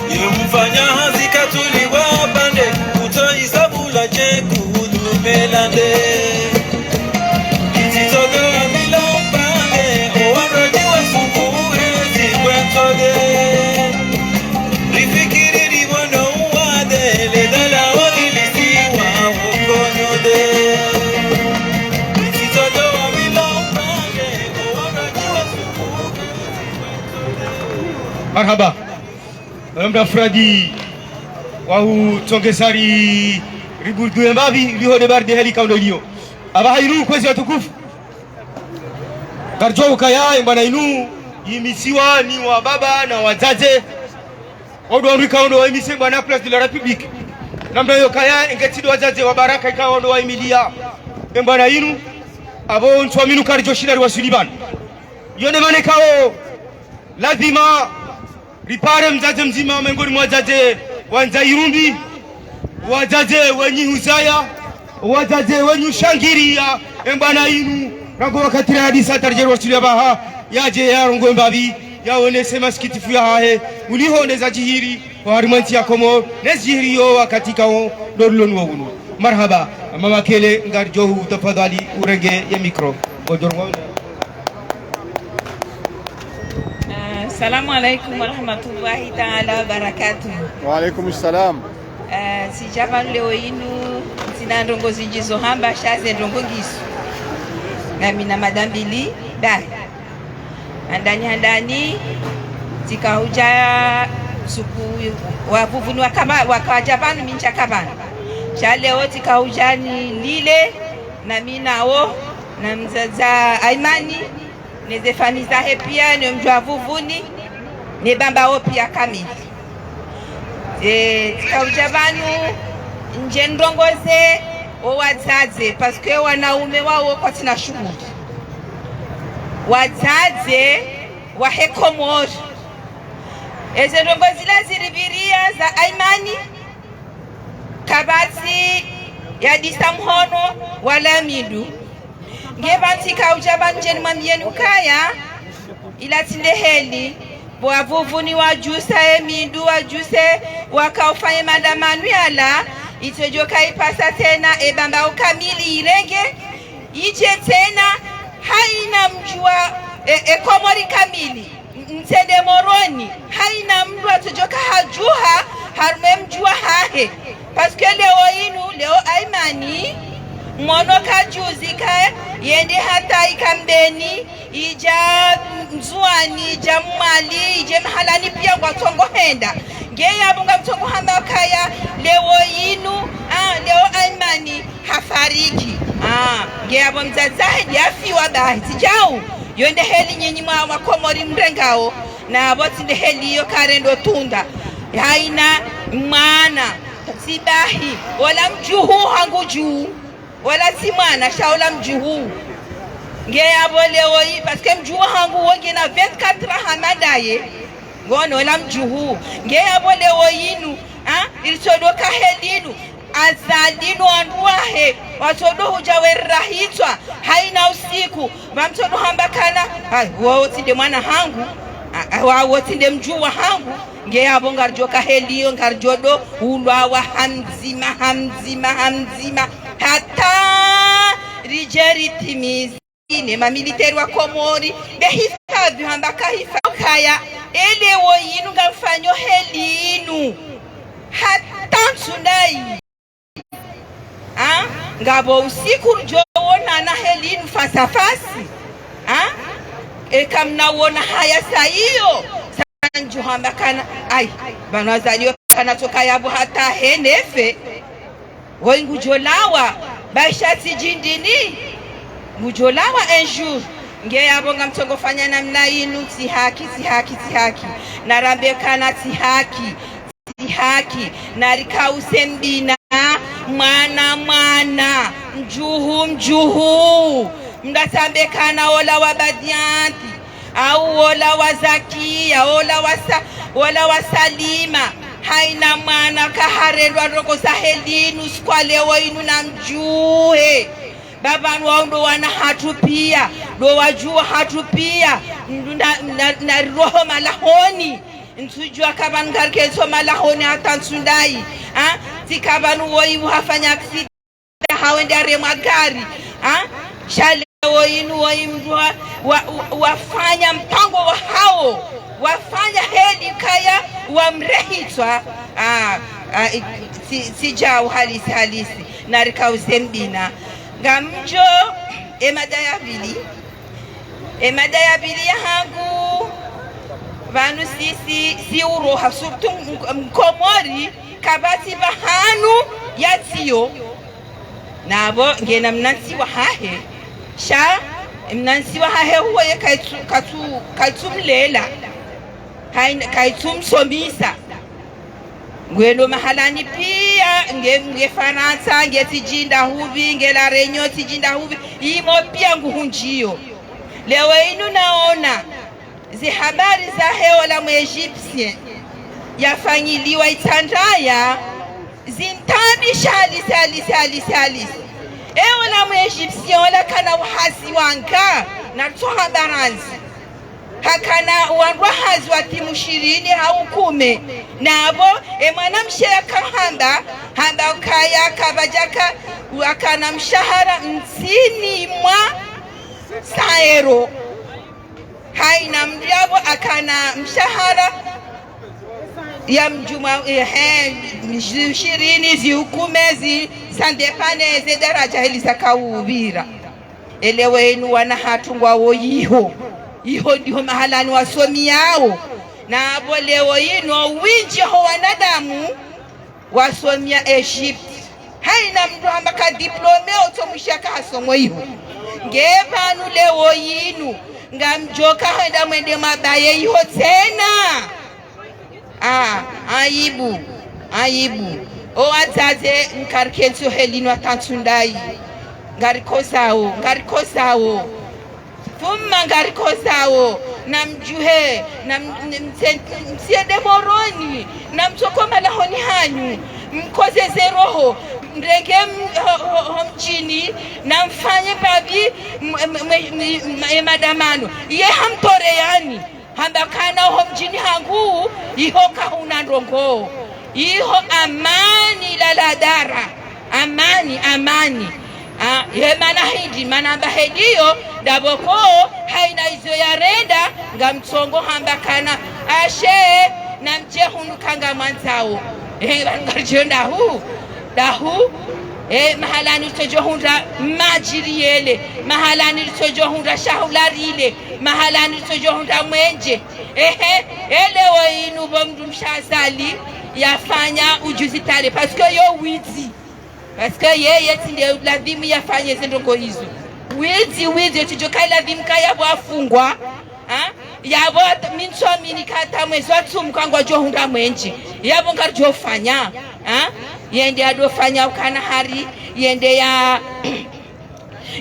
Yemfanya hazika tuliwa pande Utoi sabula cheku hudumelande Kititogo amila upande Owarodi wa sukuhe zikwetode Rifikiri ribono uwade Ledala olilisi wa ukonyode Kititogo amila upande Owarodi wa sukuhe Marhaba Mda Fradi Wahu Tongesari Riburdu Mbabi Liho de Barde Heli Kaunolio Aba hairu kwezi watukufu Garjo ukaya mbana inu Yimisiwa ni wa baba na wazaze Wadu wa Rikaundo wa imisi mbana Place de la République Namda yokaya ingetido wazaze wa baraka Ikaundo wa imilia Mbana inu Abo ntuaminu Karjo Shidari wa Suliban Yone mane kao Lazima Ripare mzaze mzima miongoni mwa wazaze wa Nzairumbi, wazaze wenye Husaya, wazaze wenye Shangiria, mbana inu rango wakati hadisa tarjero wasilia baha yaje ya rongo mbabi ya onese masikitifu ya hahe uliho neza jihiri wa harimanti ya komo neza jihiri yo wakati kao dorlonu wa unu. Marhaba mama kele ngarjohu tafadhali urenge ya mikro godorwa. Assalamu alaikum warahmatullahi ta'ala wabarakatuh. Wa alaikum assalam. Sijaba leo inu sina ndongo zinjizo hamba shaze ndongo gisu. Nami na madam Billy dai. Andani tikahuja suku wavuvuni wakajabanu mincha kabana. Cha leo tikahuja ni lile na minao na mzaza Aimani neze famiza hepia ni mjua vuvuni ni bamba opia kamili tikaujabanu nje ndongoze o wazaze paske wanaume wao kwa tina shughuli wazaze wa hekomori eze ndongozi la ziribiria za Aimani kabati ya disamhono wala midu ngebantika ujabanje mwamienu kaya ila tindeheli bwavuvuni wajusa emindu wajuse wakaufanye mandamanu yala itojoka ipasa tena ebamba ukamili irenge ije tena haina mjua ekomori kamili mtende moroni haina mdu atojoka hajuha harume mjua hahe paske leo inu leo Aimani mwono kajuzi ka yende hata ikambeni ija mzuani ija mwali ija mahalani pia watongo henda ngeya bunga mtongo hamba kaya leo inu leo Aimani hafariki ngeya bo mzazahe yafiwa bahi tijau yonde heli nyenyi mwa wakomori mrengao na aboti nde heli yo karendo tunda haina mwana sibahi wala mjuhu hangu juu wala si mwana shaula mjuhu ngeya bo leo hii paske mjuhu hangu wonge na 24 hamadaye ngono wala mjuhu ngeya bo leo yinu ilisodoka helinu azadinu anduahe watodo hujawerahitwa haina usiku mamtodo hambakana wao tinde mwana hangu wao tinde mjuwa hangu ngeya bo ngarjoka heliyo ngarjodo ulwa hamzima hata rijeri timizi ne mamiliteri wa Komori behifadhi hambaka hifadhi kaya ele woyinu ngamfanyo helinu hata tsunai ngabo usiku jowona na helinu fasafasi ekamna wona haya saiyo sanju hambakana banazaliwa kana toka yabo hata henefe wengu jolawa baisha sijindini mujolawa un jour ngeya bonga mtongo fanya namna inu tihaki narambekana tihaki narikause mbina mwana mjuhu mdatambekana ola wabadianti au ola wazakia ola wasalima haina mwana kaharelwa roko za helinu skwalewo inu na mjuhe babanu wao ndo wana hatu pia ndo wajua hatu pia na roho malahoni ntujua kabanu ngarke soma lahoni atansundai tikabanu woi hafanya aksida hawende arema gari shale woinu woi mdua wafanya mpango wa hao wafanya hedi kaya wamrehitwa sijau halisi narika usembina ngamjo emada ya bili ya hangu vanu si uroha surtu mkomori kabati bahanu yatiyo nabo ngena mnansi wa hahe sha mnansi wa hahe huwa ye kaitumlela kaitumsomisa ngwelo mahalani pia nge Faransa nge tijinda huvi nge la Reunion tijinda huvi imo pia nguhunjio leo inu naona zi habari za hewa la Egyptien yafanyiliwa itandaya zintabi halisi ewa la Egyptien wala kana wahasi wanka na toha baranzi hakana wanwahazi wa timu 20 au 10 nabo mwana mshera kahamba hamba ukaya kabajaka wakana mshahara msini mwa saero haina mdiabo akana mshahara ya mjuma 20 ziukumezi sandepane ze daraja hili zakawubira elewenu wana hatungwa woyiho iho ndiho mahalani wasomi yao na abo leo yino winji ho wanadamu wasomia Egypt haina mtu ambaka diplome otomushaka hasomo iho ngevanu leo yinu ngamjoka henda mwende mabaye iho tena aibu o azaze nkarkenso helino atansundai ngarikosawo Fuma ngarikosawo namjuhe msiede moroni namtokoma lahoni hanyu mkozeze roho mrege mjini namfanye babi madamano ye hamtore yani hambakana ho mjini hangu iho kahuna ndongo iho amani laladara amani ye manahidi manamba hediyo daboko haina izo ya renda ngamtsongo hambakana ashe namje hunukanga mwanzao ngarjenda dahu mahalani tojohunda majiriyele mahalani tojohunda shahularile mahalani tojohunda mwenje elewo inu bomdu mshazali yafanya ujuzi tale parce que yo wizi parce que yeye tinde lazima yafanye zindongo hizo wizi tujokai lazima kaya wafungwa yabo minsomi nikata mwezi watsumkangwa johunda mwenje yabo ngarjofanya yende adofanya ukana hari yende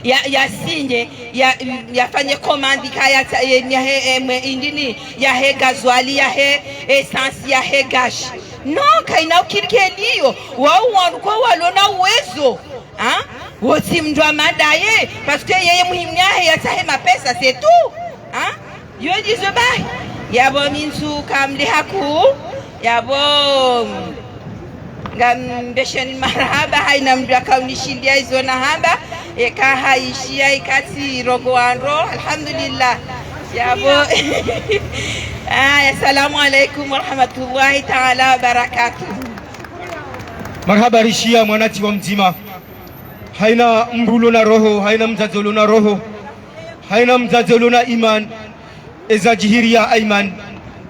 ya sinye yafanye komandi kaya indini ya he gazwali ya he essence ya he gash no kaina ukirikeliyo wao wanukwa walona uwezo woti mjwa madaye parce que yeye muhimu yahe yatahema pesa c'est tout yo dizo bai yabo minsu kamli haku yabo ngambesheni marhaba haina mjwa kaunishindia hizo na haba eka haishia ikati rogo andro alhamdulillah yabo assalamu alaikum warahmatullahi ta'ala wabarakatuh. Marhaba rishia mwanati wa mzima haina mbulo na roho haina mzazolo na roho haina mzazolo na iman eza jihiria aiman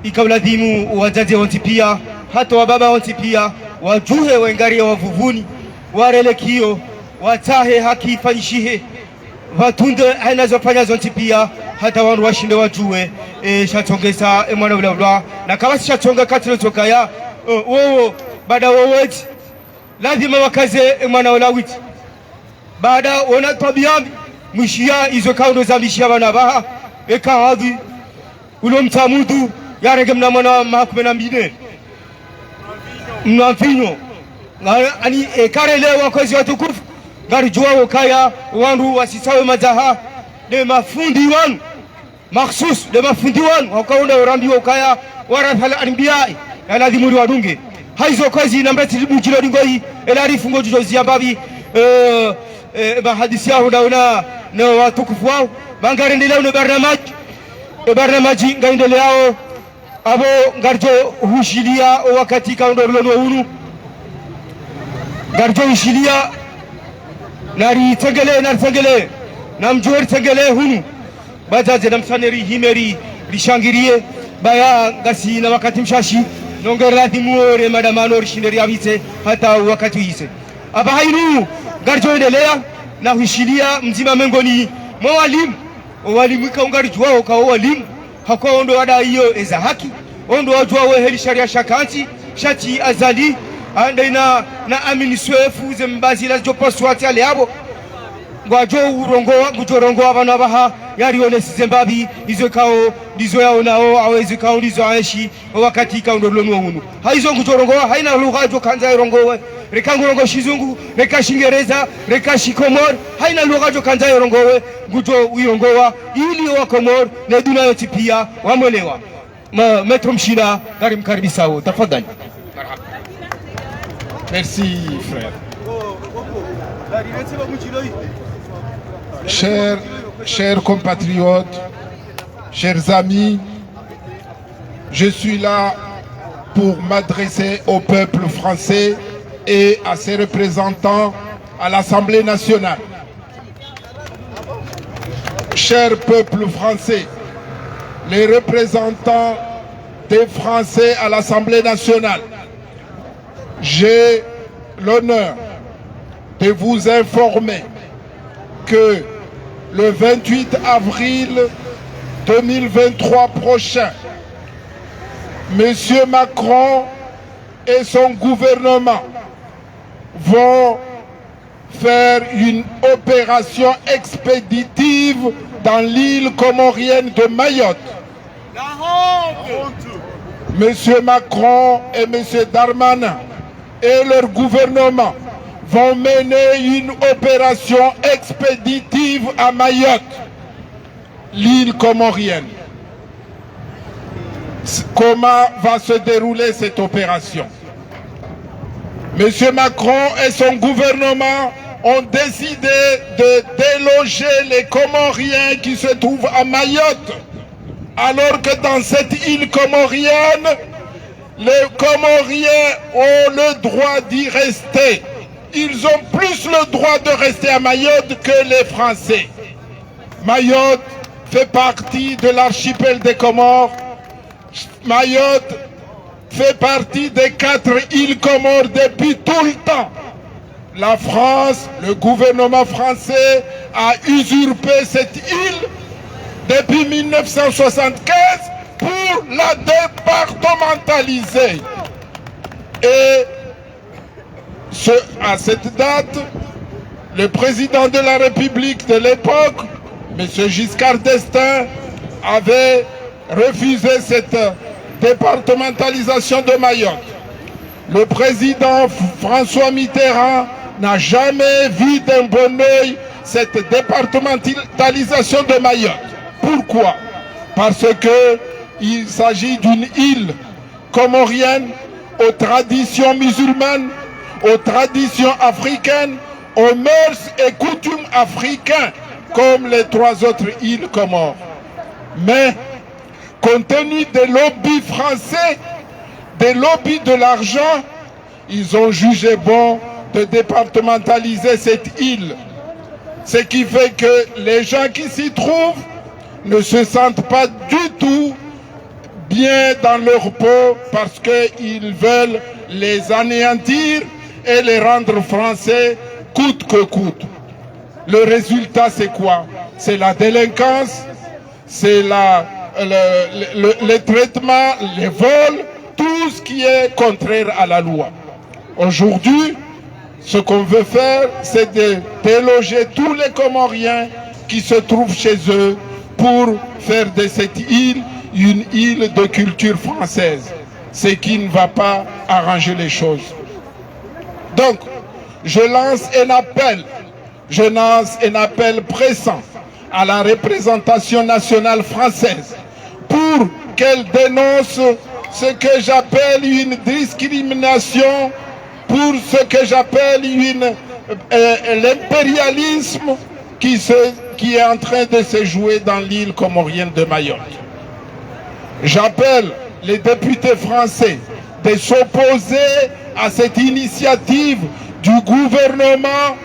ikauladhimu wazazi wanti pia hata wababa wanti pia wajuhe wengaria wavuvuni warelekio watahe haki ifanyishihe watunde haina zofanya zonti pia hata wanu washinde wajue shatongesa mwana ulawula na kama si shatonga katilo toka ya baada waweti lazima wakaze mwana ulawiti baada wana tabiambi mwishia izo kaundo za mishia wanabaha eka hadhi ulo mtamudu yarege mna mwana mahakume mbine mnafinyo ani karele wakozi watukufu ngari juwa wakaya wandu wasisawe mazaha de mafundi wanu makhsus le mafundi wanu wakaunda urambiwa ukaya warathala anbiyai aladhimuri wadunge haizo kazi nambati mujilo dingoi elarifu ngojo ziambabi bahadisi yao na watukufu wao bangarendelea ne barnamaji ngaendeleao abo ngarjo hushilia wakati kaondorlo hunu ngarjo hushilia nari tengele na mjori tengele hunu bajaje na msaneri himeri rishangirie baya ngasi na wakati mshashi nongera timuore madamano rishineri abise hata wakati hise aba hainu ngarjo endelea na hushilia mzima mengoni walimu kaungarijwa wao kwa walimu hako ondo wada hiyo eza haki ondo wajua heli sharia shakanti shati azali ande na amini swefu zembazi la jopo swati ale abo ngwajo urongo abana baha yari one Zimbabwe izo kao dizo yao nao awezi kao dizo aishi wakati kaundo lono hunu haizo ngujorongo haina lugha jo kanza irongo rekangorongo shizungu reka shingereza reka shikomor haina lugha jo kanza irongo ngujo uirongowa ili wa komor na duna yote pia wamolewa metro mshina karibisao tafadhali. Merci frère. Chers compatriotes, chers amis, je suis là pour m'adresser au peuple français et à ses représentants à l'Assemblée nationale. Cher peuple français, les représentants des Français à l'Assemblée nationale, j'ai l'honneur de vous informer que le 28 avril 2023 prochain, M. Macron et son gouvernement vont faire une opération expéditive dans l'île comorienne de Mayotte. M. Macron et M. Darmanin et leur gouvernement vont mener une opération expéditive à Mayotte, l'île comorienne. Comment va se dérouler cette opération? M. Macron et son gouvernement ont décidé de déloger les Comoriens qui se trouvent à Mayotte, alors que dans cette île comorienne, les Comoriens ont le droit d'y rester. Ils ont plus le droit de rester à Mayotte que les Français. Mayotte fait partie de l'archipel des Comores. Mayotte fait partie des 4 îles Comores depuis tout le temps. La France, le gouvernement français a usurpé cette île depuis 1975 pour la départementaliser. Et à cette date, le président de la République de l'époque, M. Giscard d'Estaing, avait refusé cette départementalisation de Mayotte. Le président François Mitterrand n'a jamais vu d'un bon œil cette départementalisation de Mayotte. Pourquoi? Parce qu'il s'agit d'une île comorienne aux traditions musulmanes, aux traditions africaines, aux mœurs et coutumes africains, comme les 3 autres îles Comores. Mais, compte tenu des lobbies français, des lobbies de l'argent, ils ont jugé bon de départementaliser cette île. Ce qui fait que les gens qui s'y trouvent ne se sentent pas du tout bien dans leur peau parce qu'ils veulent les anéantir et les rendre français coûte que coûte. Le résultat, c'est quoi? C'est la délinquance, c'est les traitements, les vols, tout ce qui est contraire à la loi. Aujourd'hui, ce qu'on veut faire, c'est de déloger tous les Comoriens qui se trouvent chez eux pour faire de cette île une île de culture française, ce qui ne va pas arranger les choses. Donc, je lance un appel pressant à la représentation nationale française pour qu'elle dénonce ce que j'appelle une discrimination, pour ce que j'appelle l'impérialisme qui est en train de se jouer dans l'île comorienne de Mayotte. J'appelle les députés français de s'opposer à cette initiative du gouvernement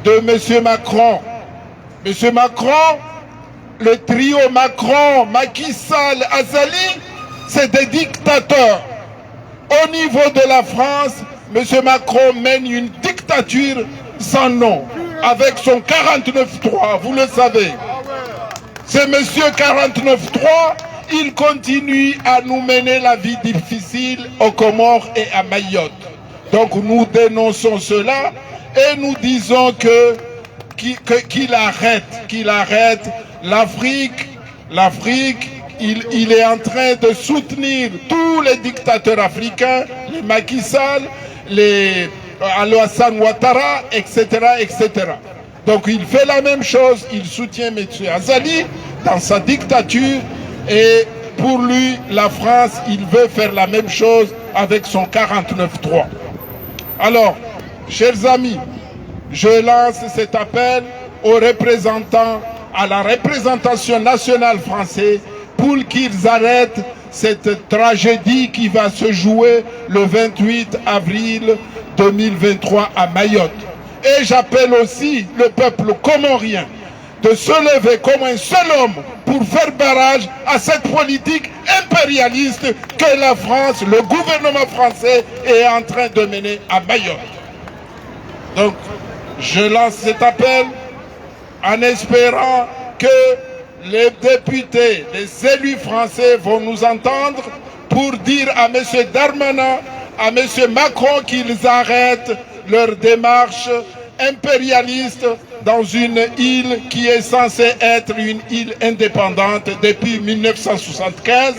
de M. Macron. M. Macron, le trio Macron, Macky Sall, Azali, c'est des dictateurs. Au niveau de la France, M. Macron mène une dictature sans nom, avec son 49-3, vous le savez. C'est M. 49-3, il continue à nous mener la vie difficile aux Comores et à Mayotte. Donc nous dénonçons cela et nous disons qu'il arrête. L'Afrique, il est en train de soutenir tous les dictateurs africains, les Macky Sall, les Alassane Ouattara, etc., etc. Donc il fait la même chose, il soutient M. Azali dans sa dictature et pour lui, la France, il veut faire la même chose avec son 49-3. Alors, chers amis, je lance cet appel aux représentants, à la représentation nationale française pour qu'ils arrêtent cette tragédie qui va se jouer le 28 avril 2023 à Mayotte. Et j'appelle aussi le peuple comorien de se lever comme un seul homme pour faire barrage à cette politique impérialiste que la France, le gouvernement français est en train de mener à Mayotte. Donc, je lance cet appel en espérant que les députés, les élus français vont nous entendre pour dire à M. Darmanin, à M. Macron qu'ils arrêtent leur démarche impérialiste dans une île qui est censée être une île indépendante depuis 1975,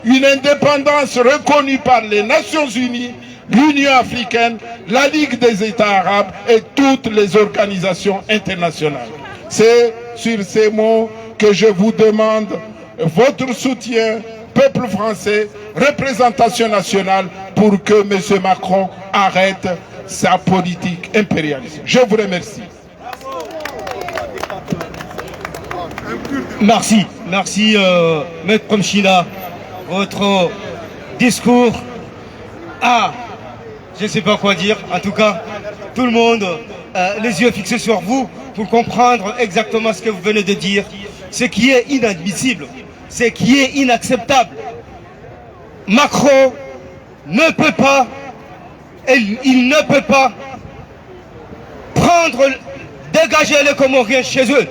une indépendance reconnue par les Nations Unies, l'Union africaine, la Ligue des États arabes et toutes les organisations internationales. C'est sur ces mots que je vous demande votre soutien, peuple français, représentation nationale, pour que M. Macron arrête sa politique impérialiste. Je vous remercie. Merci, Maître Promchina. Votre discours je ne sais pas quoi dire. En tout cas, tout le monde, les yeux fixés sur vous pour comprendre exactement ce que vous venez de dire. Ce qui est inadmissible, ce qui est inacceptable. Macron ne peut pas, il ne peut pas dégager les Comoriens chez eux.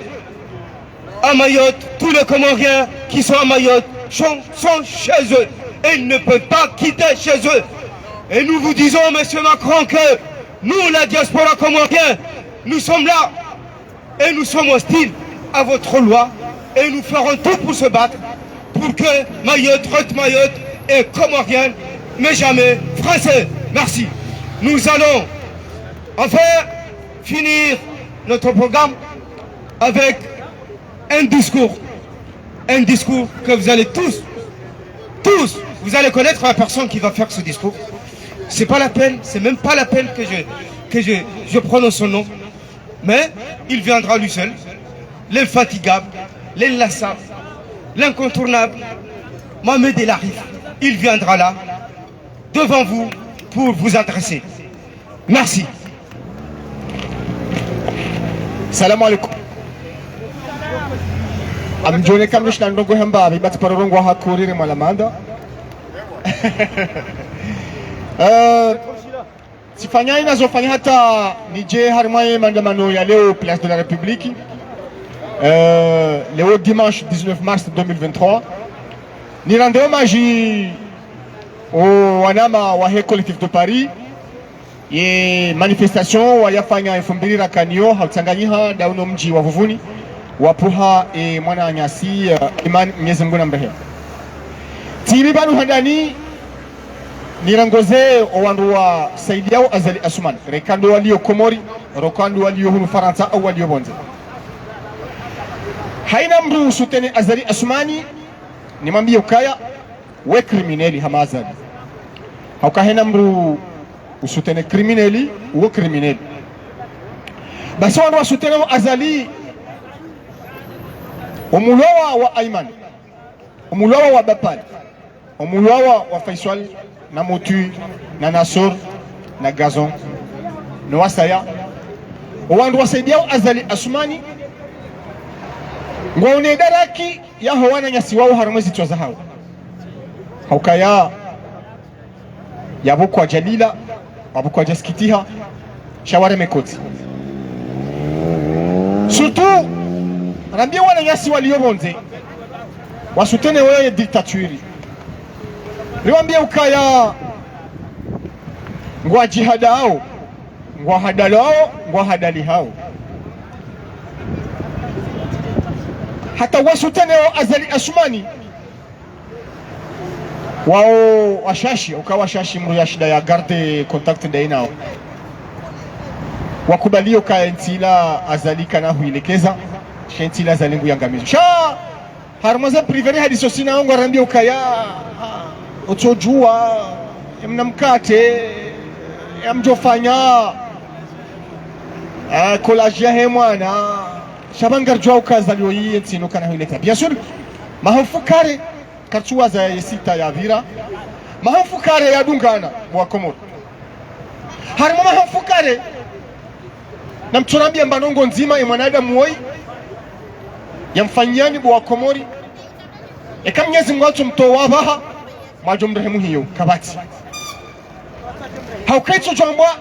À Mayotte, tous les Comoriens qui sont à Mayotte sont chez eux. Et ils ne peuvent pas quitter chez eux. Et nous vous disons, M. Macron, que nous, la diaspora comorienne, nous sommes là et nous sommes hostiles à votre loi et nous ferons tout pour se battre pour que Mayotte reste Mayotte et comorienne, mais jamais français. Merci. Nous allons enfin finir notre programme avec un discours que vous allez tous, vous allez connaître la personne qui va faire ce discours. C'est pas la peine, c'est même pas la peine que je prononce son nom, mais il viendra lui seul, l'infatigable, l'inlassable, l'incontournable, Mohamed El Arif. Il viendra là, devant vous, pour vous adresser. Merci. Salam alaikum. Amjone kamish na ndongo hamba bibati parorongo hakurire malamanda. Sifanya inazofanya hata nije harmaye maandamano ya leo Place de la République. Le dimanche 19 mars 2023. Ni rende hommage au wanama wa He Collectif de Paris. Ye manifestation wayafanya 2000 kanio hautanganyika dauno mji wa Vuvuni wapuha mwana nyasi Iman Mwenyezi Mungu nambehe. Tibi banu handani nirangoze owandu wa Saidi yao Azali Asuman rekando walio Komori rokando walio hunu Faransa au walio Bonze haina mru usutene Azali Asumani nimwambie ukaya we krimineli hama Azali haukahena mru usutene krimineli uwo krimineli basi wanu wasutene Azali umulowa wa Ayman umulowa wa Bapal umulowa wa Faisal na Motu na Nasor na Gazon na Wasaya wandu wasaidia Azali Asumani ngwaone daraki ya hawana nyasi wao haramwezi twaza hao haukaya yabukwa Jalila abukwa Jaskitiha shawara mekoti surtout rambia wana nyasi waliobonze wasutene wewe diktaturi riwambia ukaya ngwa jihada hao ngwa hadalao ngwa hadali hao hata wasutene Azali Asumani wao washashi ukawashashi mru ya shida ya garde contact ndainao wakubalio ka ntila Azali kana huilekeza shentila zalingu yangamizo sha harmaza priveni hadi sosina wangu arambia ukaya utojua mnamkate yamjofanya kolajia he mwana shabangar jwa ukazalio yi ntino kana huilekeza bien sûr mahafukare karchua za yesita ya vira mahafukare ya dungana mwa Komoro harimo mahafukare na mturambia mbanongo nzima ya mwanadamu woi yamfanyani bwa Komori ekamnyezi mwatu mto wabaha mwajomrehemu hiyo kabati haukaitso jambwa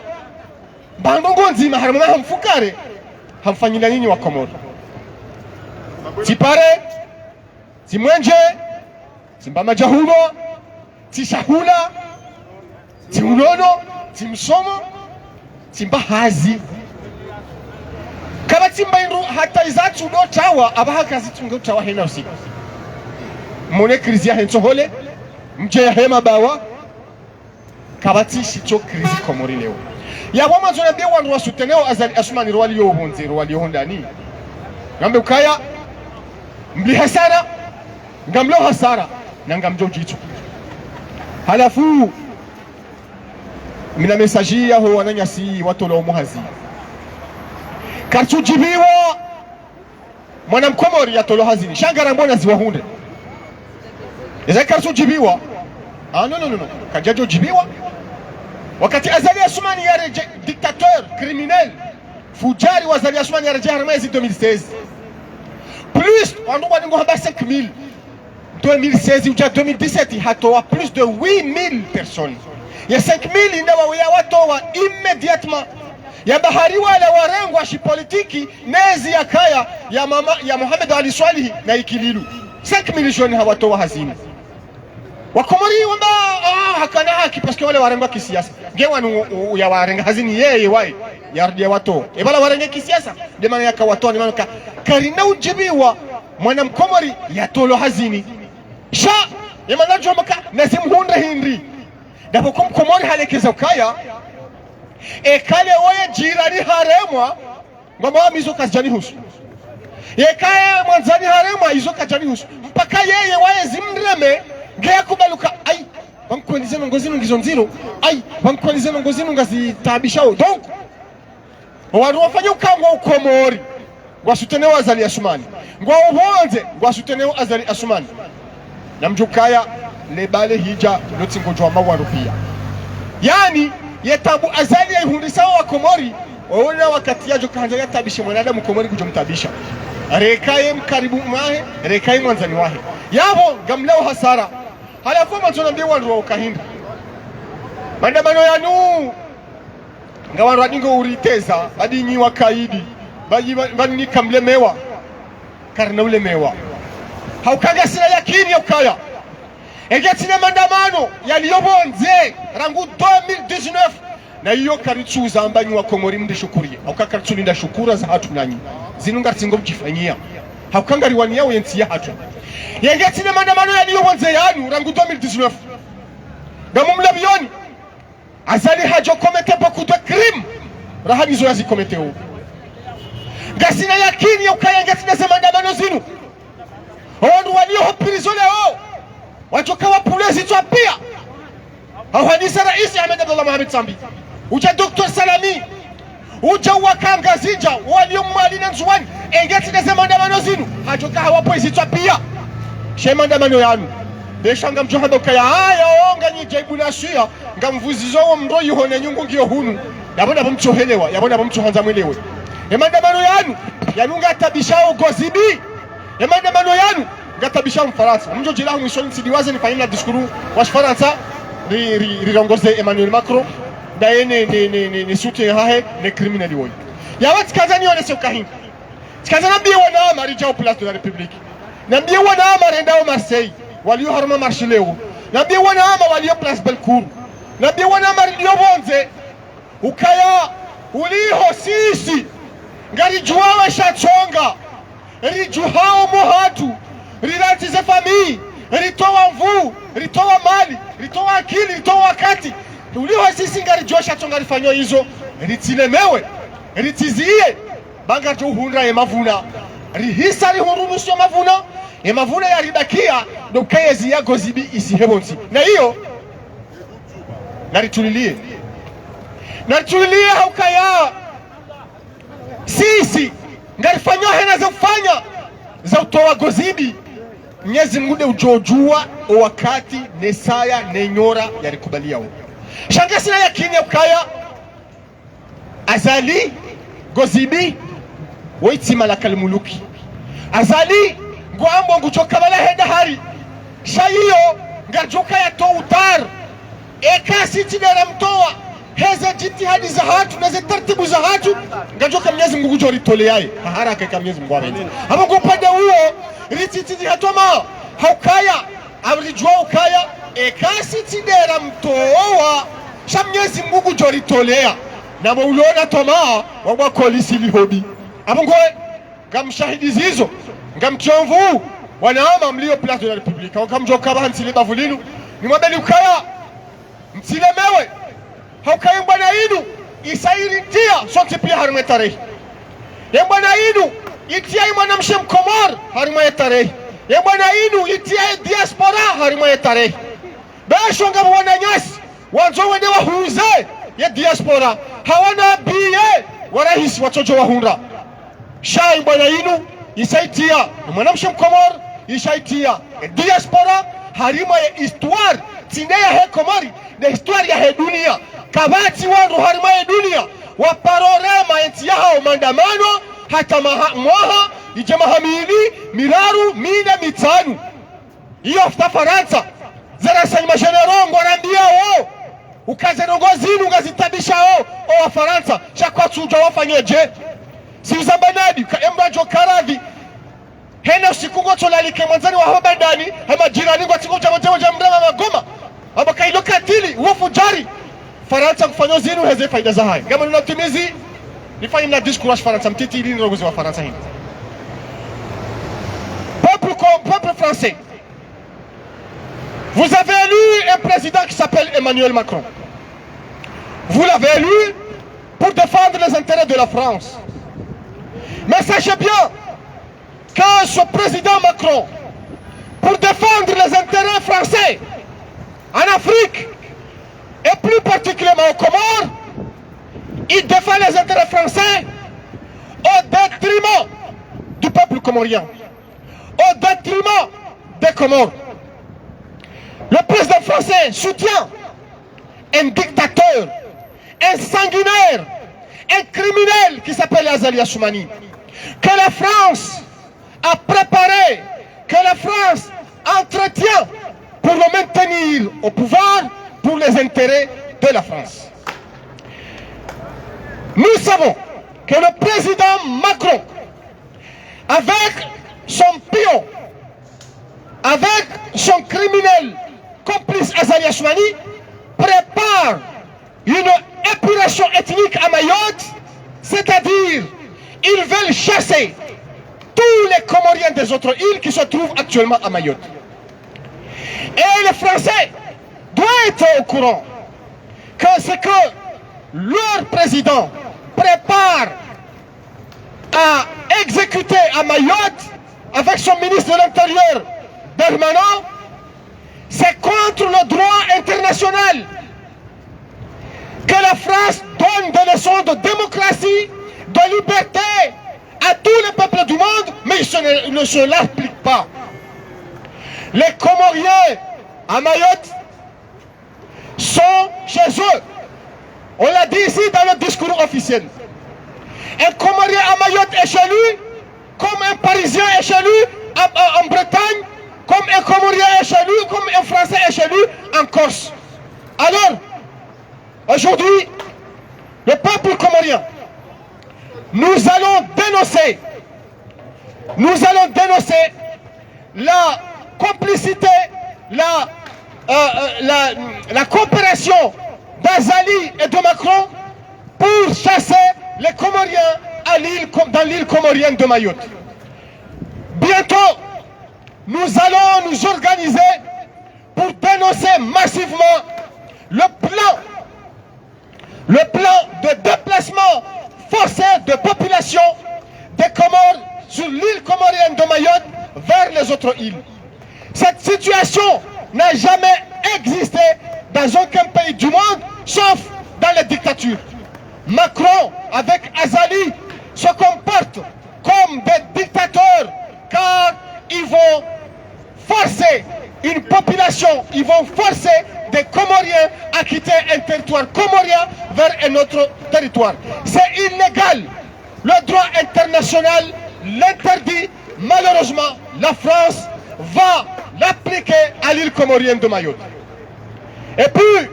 mbanongo nzima harimo mahafukare hamfanyila nini wa Komori tipare timwenje timbama jahulo tishahula tiunono timsomo timbahazi kama timbainru hata izatu do tawa abaha kazi tungo tawa hena usiku mone krizi ya henso hole mje ya hema bawa kabati shicho krizi Komori leo ya wama zona bia wandu wasuteneo Azali Asumani rwali yohonze rwali yohondani ngambe ukaya mbli hasara ngamlo hasara na ngamjo jitu halafu mina mesaji yaho wananyasi watolo umuhazi kartujibiwa mwana Mkomori ya tolo hazini shangara mbona ziwahunde eza kartujibiwa no kajajo jibiwa wakati Azali Asumani ya dictateur criminel fujari wa Azali Asumani ya reje harmezi 2016 plus wandu waningo haba 5000 2016 ou 2017 hatoa plus de 8000 personnes ya 5000 indawa ya watoa immédiatement ya bahari wala warengwa shi politiki nezi ya kaya ya mama ya Muhammad Ali Swalihi na ikililu 5 milioni hawatoa hazini Wakomori wamba hakana haki paske wale warengwa kisiasa ngewa ya warenga hazini yeye wai ya watoa ebala warenga kisiasa demana ya kawatoa ni maana karina ujibiwa mwana Mkomori ya tolo hazini sha yamana jomaka nasimhunda hindri dapo Komori halekeza ukaya ekale oye jirani haremwa ngoma mizo kajani husu ekaya mwanzani haremwa izo kajani husu mpaka yeye waye zimreme ngeya kubaluka ai bamkwelizeno ngozino ngizonziro ai bamkwelizeno ngozino ngazitabishao donc wanu wafanya ukangwa Komori ngwasuteneo Azali Asumani ngwa ubonze ngwasuteneo Azali Asumani na mjukaya lebale hija lotingo jwa mawaru pia yani yetabu Azali ya ihundisawa wa Komori waona wakati yajo kahanja yatabishe mwanadamu Komori kujomtabisha rekaye mkaribu mahe rekaye mwanzani wahe yabo gamleo hasara halafu matona mbiwa nduwa ukahinda mandamano yanu ngawandu adingo uriteza badinyi wakaidi bani kamlemewa karna ulemewa haukaga sina yakini ukaya egetine mandamano yaliyobonze rangu 2019 na iyo karitsuza ambanyi wa Komori mndishukuriye haukakaritsulinda shukura za hatu nanyi zinunga tsingo mjifanyia haukangari waniyawo yensi ya hatu yegetine mandamano yaliyobonze yanu rangu 2019 gamumla biyoni Azali hajo komete beaucoup de crimes rahani zo yazi komete o Gasina yakini ya ukayangati na zemandamano zinu. Wandu walio hopirizo leo. Wachokawa pulezi tuwa pia. Hawaniza Raisi Ahmed Abdullah Mohamed Sambi. Uja Dr. Salami. Uja wakanga zija. Walio mwali na nzuwani. Engeti na zemandamano zinu. Hachoka hawapo izitwa pia. Shemandamano yanu. Desha nga mjohanda ukaya. Aya onga ni jaibu na shia. Nga mvuzizo wa mro yuhone nyungu ngio hunu. Yabona bamchohelewa. Yabona bamchohanza mwelewe. Emandamano yanu. Yanu nga tabishao gozibi. Emandamano yanu. Nga tabishao mfaransa. Mjo jilahu mwishoni nsidiwaze nifanyina diskuru wa Faransa. Rirongoze Emmanuel Macron. Daye ne soutien hahe ne criminali woy. Yawa tikazani yone se ukahinga. Tikazana mbiye wana marija au place de la République. Na mbiye wana marenda au Marseille. Waliyo harma marshi leo. Na mbiye wana waliyo place Belcourt. Na mbiye wana waliyo bonze. Ukaya uliho sisi. Ngari juwawe shachonga. Rijuhao muhatu. Riratize famille. Ritoa mvu. Ritoa mali. Ritoa akili. Ritoa wakati. Uliho sisi ngari juwa shachonga rifanyo hizo. Ritilemewe. Ritizie. Banga tuhundra emavuna. Rihisa rihurunusio mavuna. Emavuna ya ribakia. Nukayezi ya gozibi isi hebonsi. Na hiyo. Naritulilie. Naritulilie haukaya. Sisi. Ngarifanyo hena za ufanya. Za utowa gozibi. Mnyezi mgude ujojua. Wakati nesaya nenyora ya rikubalia u. Shangasi na yakini ya ukaya. Azali. Gozibi. Waiti malaka muluki. Azali. Nguambo nguchoka bala henda hari. Shayiyo. Ngarjoka ya to utar. Eka siti nera mtoa. Heze jitihadi za hatu. Neze tartibu za hatu. Ngarjoka mnyezi mgugu jori tole yae. Hahara keka mnyezi mguwa mende. Hapo kupande huo. Rititi hatoma. Haukaya. Amrijua ukaya. Eka siti nera mtoa. Sha mnyezi mgugu jori tolea. Na maulona toma. Wangwa kolisi lihobi. Hapo ngoe. Ngamshahidi zizo. Ngamchomvu. Wanaama mlio place de la République. Wakamjoka ba nsile bavulinu. Ni mwabeli ukaya. Msilemewe. Haukai mbwana inu. Isairi tia. Sote pia harumwe tarehi. Mbwana inu. Itia imwana mshe mkomor. Harumwe tarehi. Mbwana inu. Itia diaspora. Harumwe tarehi. Besho nga mwana nyasi. Wanzo wende wahuze. Ye diaspora. Hawana biye. Warahisi watojo wahunra. Shai mbwana inu. Isaitia. Mwana mshe mkomor. Isaitia. Diaspora. Harima ya histoire. Tine ya he komori. De histoire ya he dunia. Kabati wangu harima ya dunia. Waparorema enti ya hao mandamano. Hata mwaha. Ije mahamili. Miraru. Mina mitanu. Iyo afta Faransa. Zera sayima generongo. Randia o. Ukaze nongozinu. Ukazitabisha o. O wa Faransa. Shakwa tuja wafanyeje. Si uzambanadi. Kaemba jokaradhi. Hena usikungo tolalike mwanzani wa haba ndani. Hama jirani kwa tiku cha mrema magoma. Hama kailo katili. Uofu jari. Faransa kufanya zinu heze faida za hai. Gama nuna timizi. Nifanya mna discourage Faransa. Mtiti ili niroguzi wa Faransa hini. Peuple français. Vous avez élu un président qui s'appelle Emmanuel Macron. Vous l'avez élu pour défendre les intérêts de la France. Mais sachez bien que ce président Macron, pour défendre les intérêts français en Afrique, et plus particulièrement aux Comores, il défend les intérêts français au détriment du peuple comorien, au détriment des Comores. Le président français soutient un dictateur, un sanguinaire, un criminel qui s'appelle Azali Assoumani, que la France a préparé, que la France entretient pour le maintenir au pouvoir pour les intérêts de la France. Nous savons que le président Macron, avec son pion, avec son criminel complice Azali Assoumani, prépare une épuration ethnique à Mayotte, c'est-à-dire ils veulent chasser tous les Comoriens des autres îles qui se trouvent actuellement à Mayotte. Et les Français doivent être au courant que ce que leur président prépare a exécuté à Mayotte avec son ministre de l'Intérieur, Darmanin, c'est contre le droit international. Que la France donne des leçons de démocratie, de liberté à tous les peuples du monde, mais il ne se l'applique pas. Les Comoriens à Mayotte sont chez eux. On l'a dit ici dans le discours officiel. Un Comorien à Mayotte est chez lui, comme un Parisien est chez lui en Bretagne, comme un Comorien est chez lui, comme un Français est chez lui en Corse. Alors, aujourd'hui, le peuple comorien, nous allons dénoncer la complicité, la coopération d'Azali et de Macron pour chasser les Comoriens dans l'île comorienne de Mayotte. Bientôt, nous allons nous organiser pour dénoncer massivement le plan de déplacement forcé de population des Comores sur l'île comorienne de Mayotte vers les autres îles. Cette situation n'a jamais existé dans aucun pays du monde, sauf dans les dictatures. Macron, avec Azali, se comportent comme des dictateurs, car ils vont forcer une population, ils vont forcer des Comoriens à quitter un territoire comorien vers un autre territoire. C'est illégal. Le droit international l'interdit. Malheureusement, la France va l'appliquer à l'île comorienne de Mayotte. Et puis,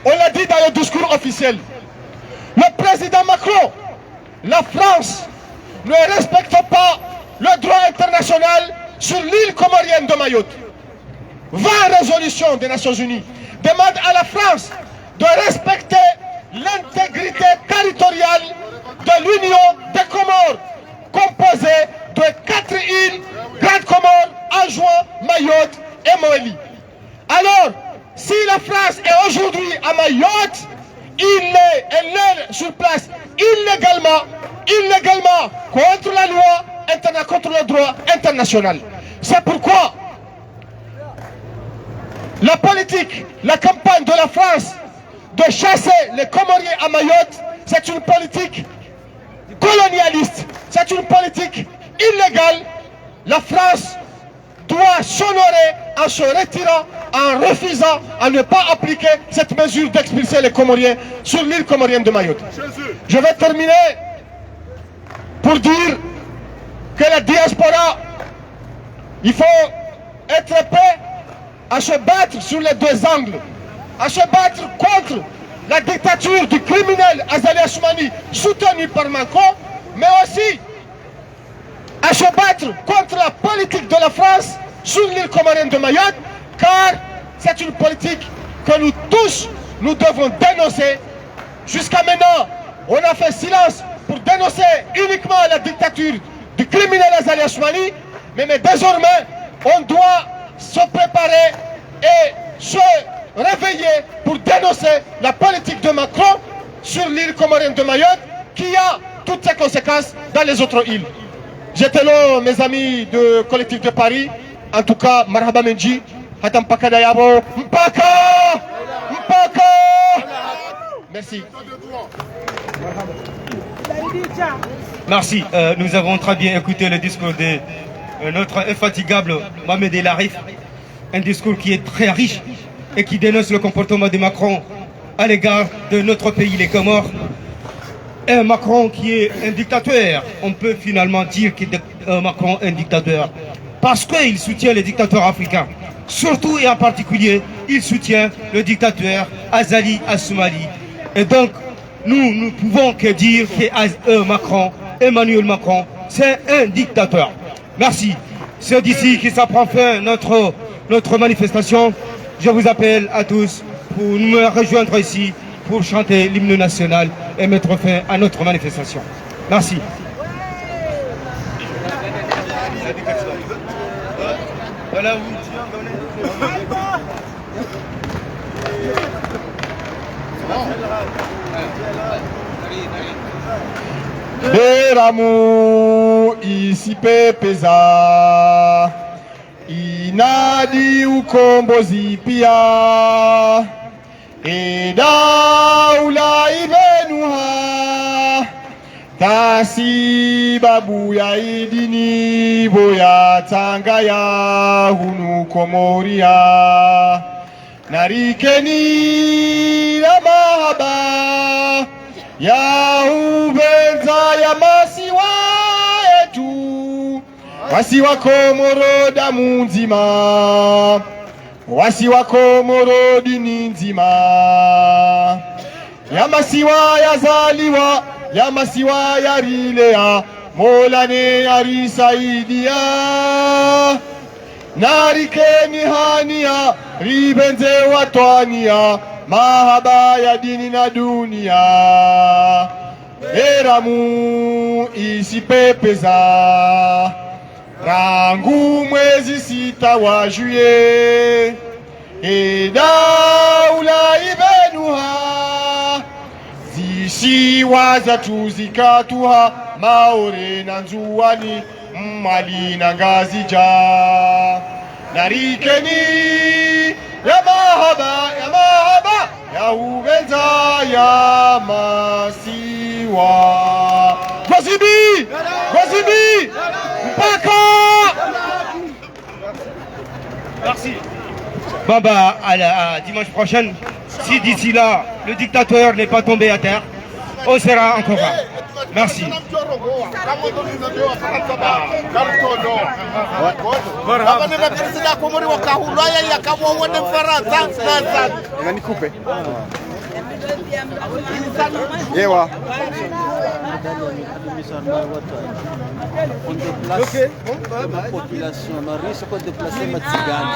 on l'a dit dans le discours officiel, le président Macron, la France ne respecte pas le droit international sur l'île comorienne de Mayotte. 20 résolutions des Nations Unies demandent à la France de respecter l'intégrité territoriale de l'Union des Comores, composée de 4 îles, Grande Comore, Anjouan, Mayotte et Moélie. Alors, si la France est aujourd'hui à Mayotte, elle est sur place illégalement contre la loi, contre le droit international. C'est pourquoi la politique, la campagne de la France de chasser les Comoriens à Mayotte, c'est une politique colonialiste, c'est une politique illégale. La France doit s'honorer en se retirant, en refusant, à ne pas appliquer cette mesure d'expulser les Comoriens sur l'île comorienne de Mayotte. Je vais terminer pour dire que la diaspora, il faut être prêt à se battre sur les deux angles, à se battre contre la dictature du criminel Azali Assoumani soutenu par Macron, mais aussi à se battre contre la politique de la France sur l'île comorienne de Mayotte, car c'est une politique que nous tous, nous devons dénoncer. Jusqu'à maintenant, on a fait silence pour dénoncer uniquement la dictature du criminel Azali Assoumani, mais désormais, on doit se préparer et se réveiller pour dénoncer la politique de Macron sur l'île comorienne de Mayotte, qui a toutes ses conséquences dans les autres îles. J'étais là, mes amis de collectif de Paris. En tout cas, Marhaba Menji, Hatam Pakadayabo, Mpaka! Merci. Merci. Nous avons très bien écouté le discours de notre infatigable Mohamed El Arif. Un discours qui est très riche et qui dénonce le comportement de Macron à l'égard de notre pays, les Comores. Un Macron qui est un dictateur. On peut finalement dire que Macron est un dictateur parce qu'il soutient les dictateurs africains. Surtout et en particulier, il soutient le dictateur Azali Assoumani. Et donc, nous ne pouvons que dire que Macron, Emmanuel Macron, c'est un dictateur. Merci. C'est d'ici que ça prend fin notre manifestation. Je vous appelle à tous pour nous rejoindre ici pour chanter l'hymne national et mettre fin à notre manifestation. Merci. Beramu isipepeza, inadi ukombozi pia, daula ibenuha, tasibabu ya idini boya tangaya hunu komoria, narikeni la mahaba ya ubenza ya masiwa yetu, wasi wa Komoro damu nzima, wasi wa Komoro dini nzima, ya masiwa yazaliwa, ya masiwa yarilea, Molane yarisaidia, narikeni hania, ribenze watwania, mahaba ya dini na dunia, Beramu isipepeza, rangu mwezi 6 wa juye, daula ibenuha, zisiwa zatu zikatuha, maore na nzuwani, mali na ngazija, narikeni ya mahaba, ya mahaba, ya ubenza ya masiwa. Gwasibi! Gwasibi! Mpaka! Merci. Baba, à dimanche prochain, si d'ici là, le dictateur n'est pas tombé à terre, on sera encore là. Merci. Population, on risque de déplacer Matigane.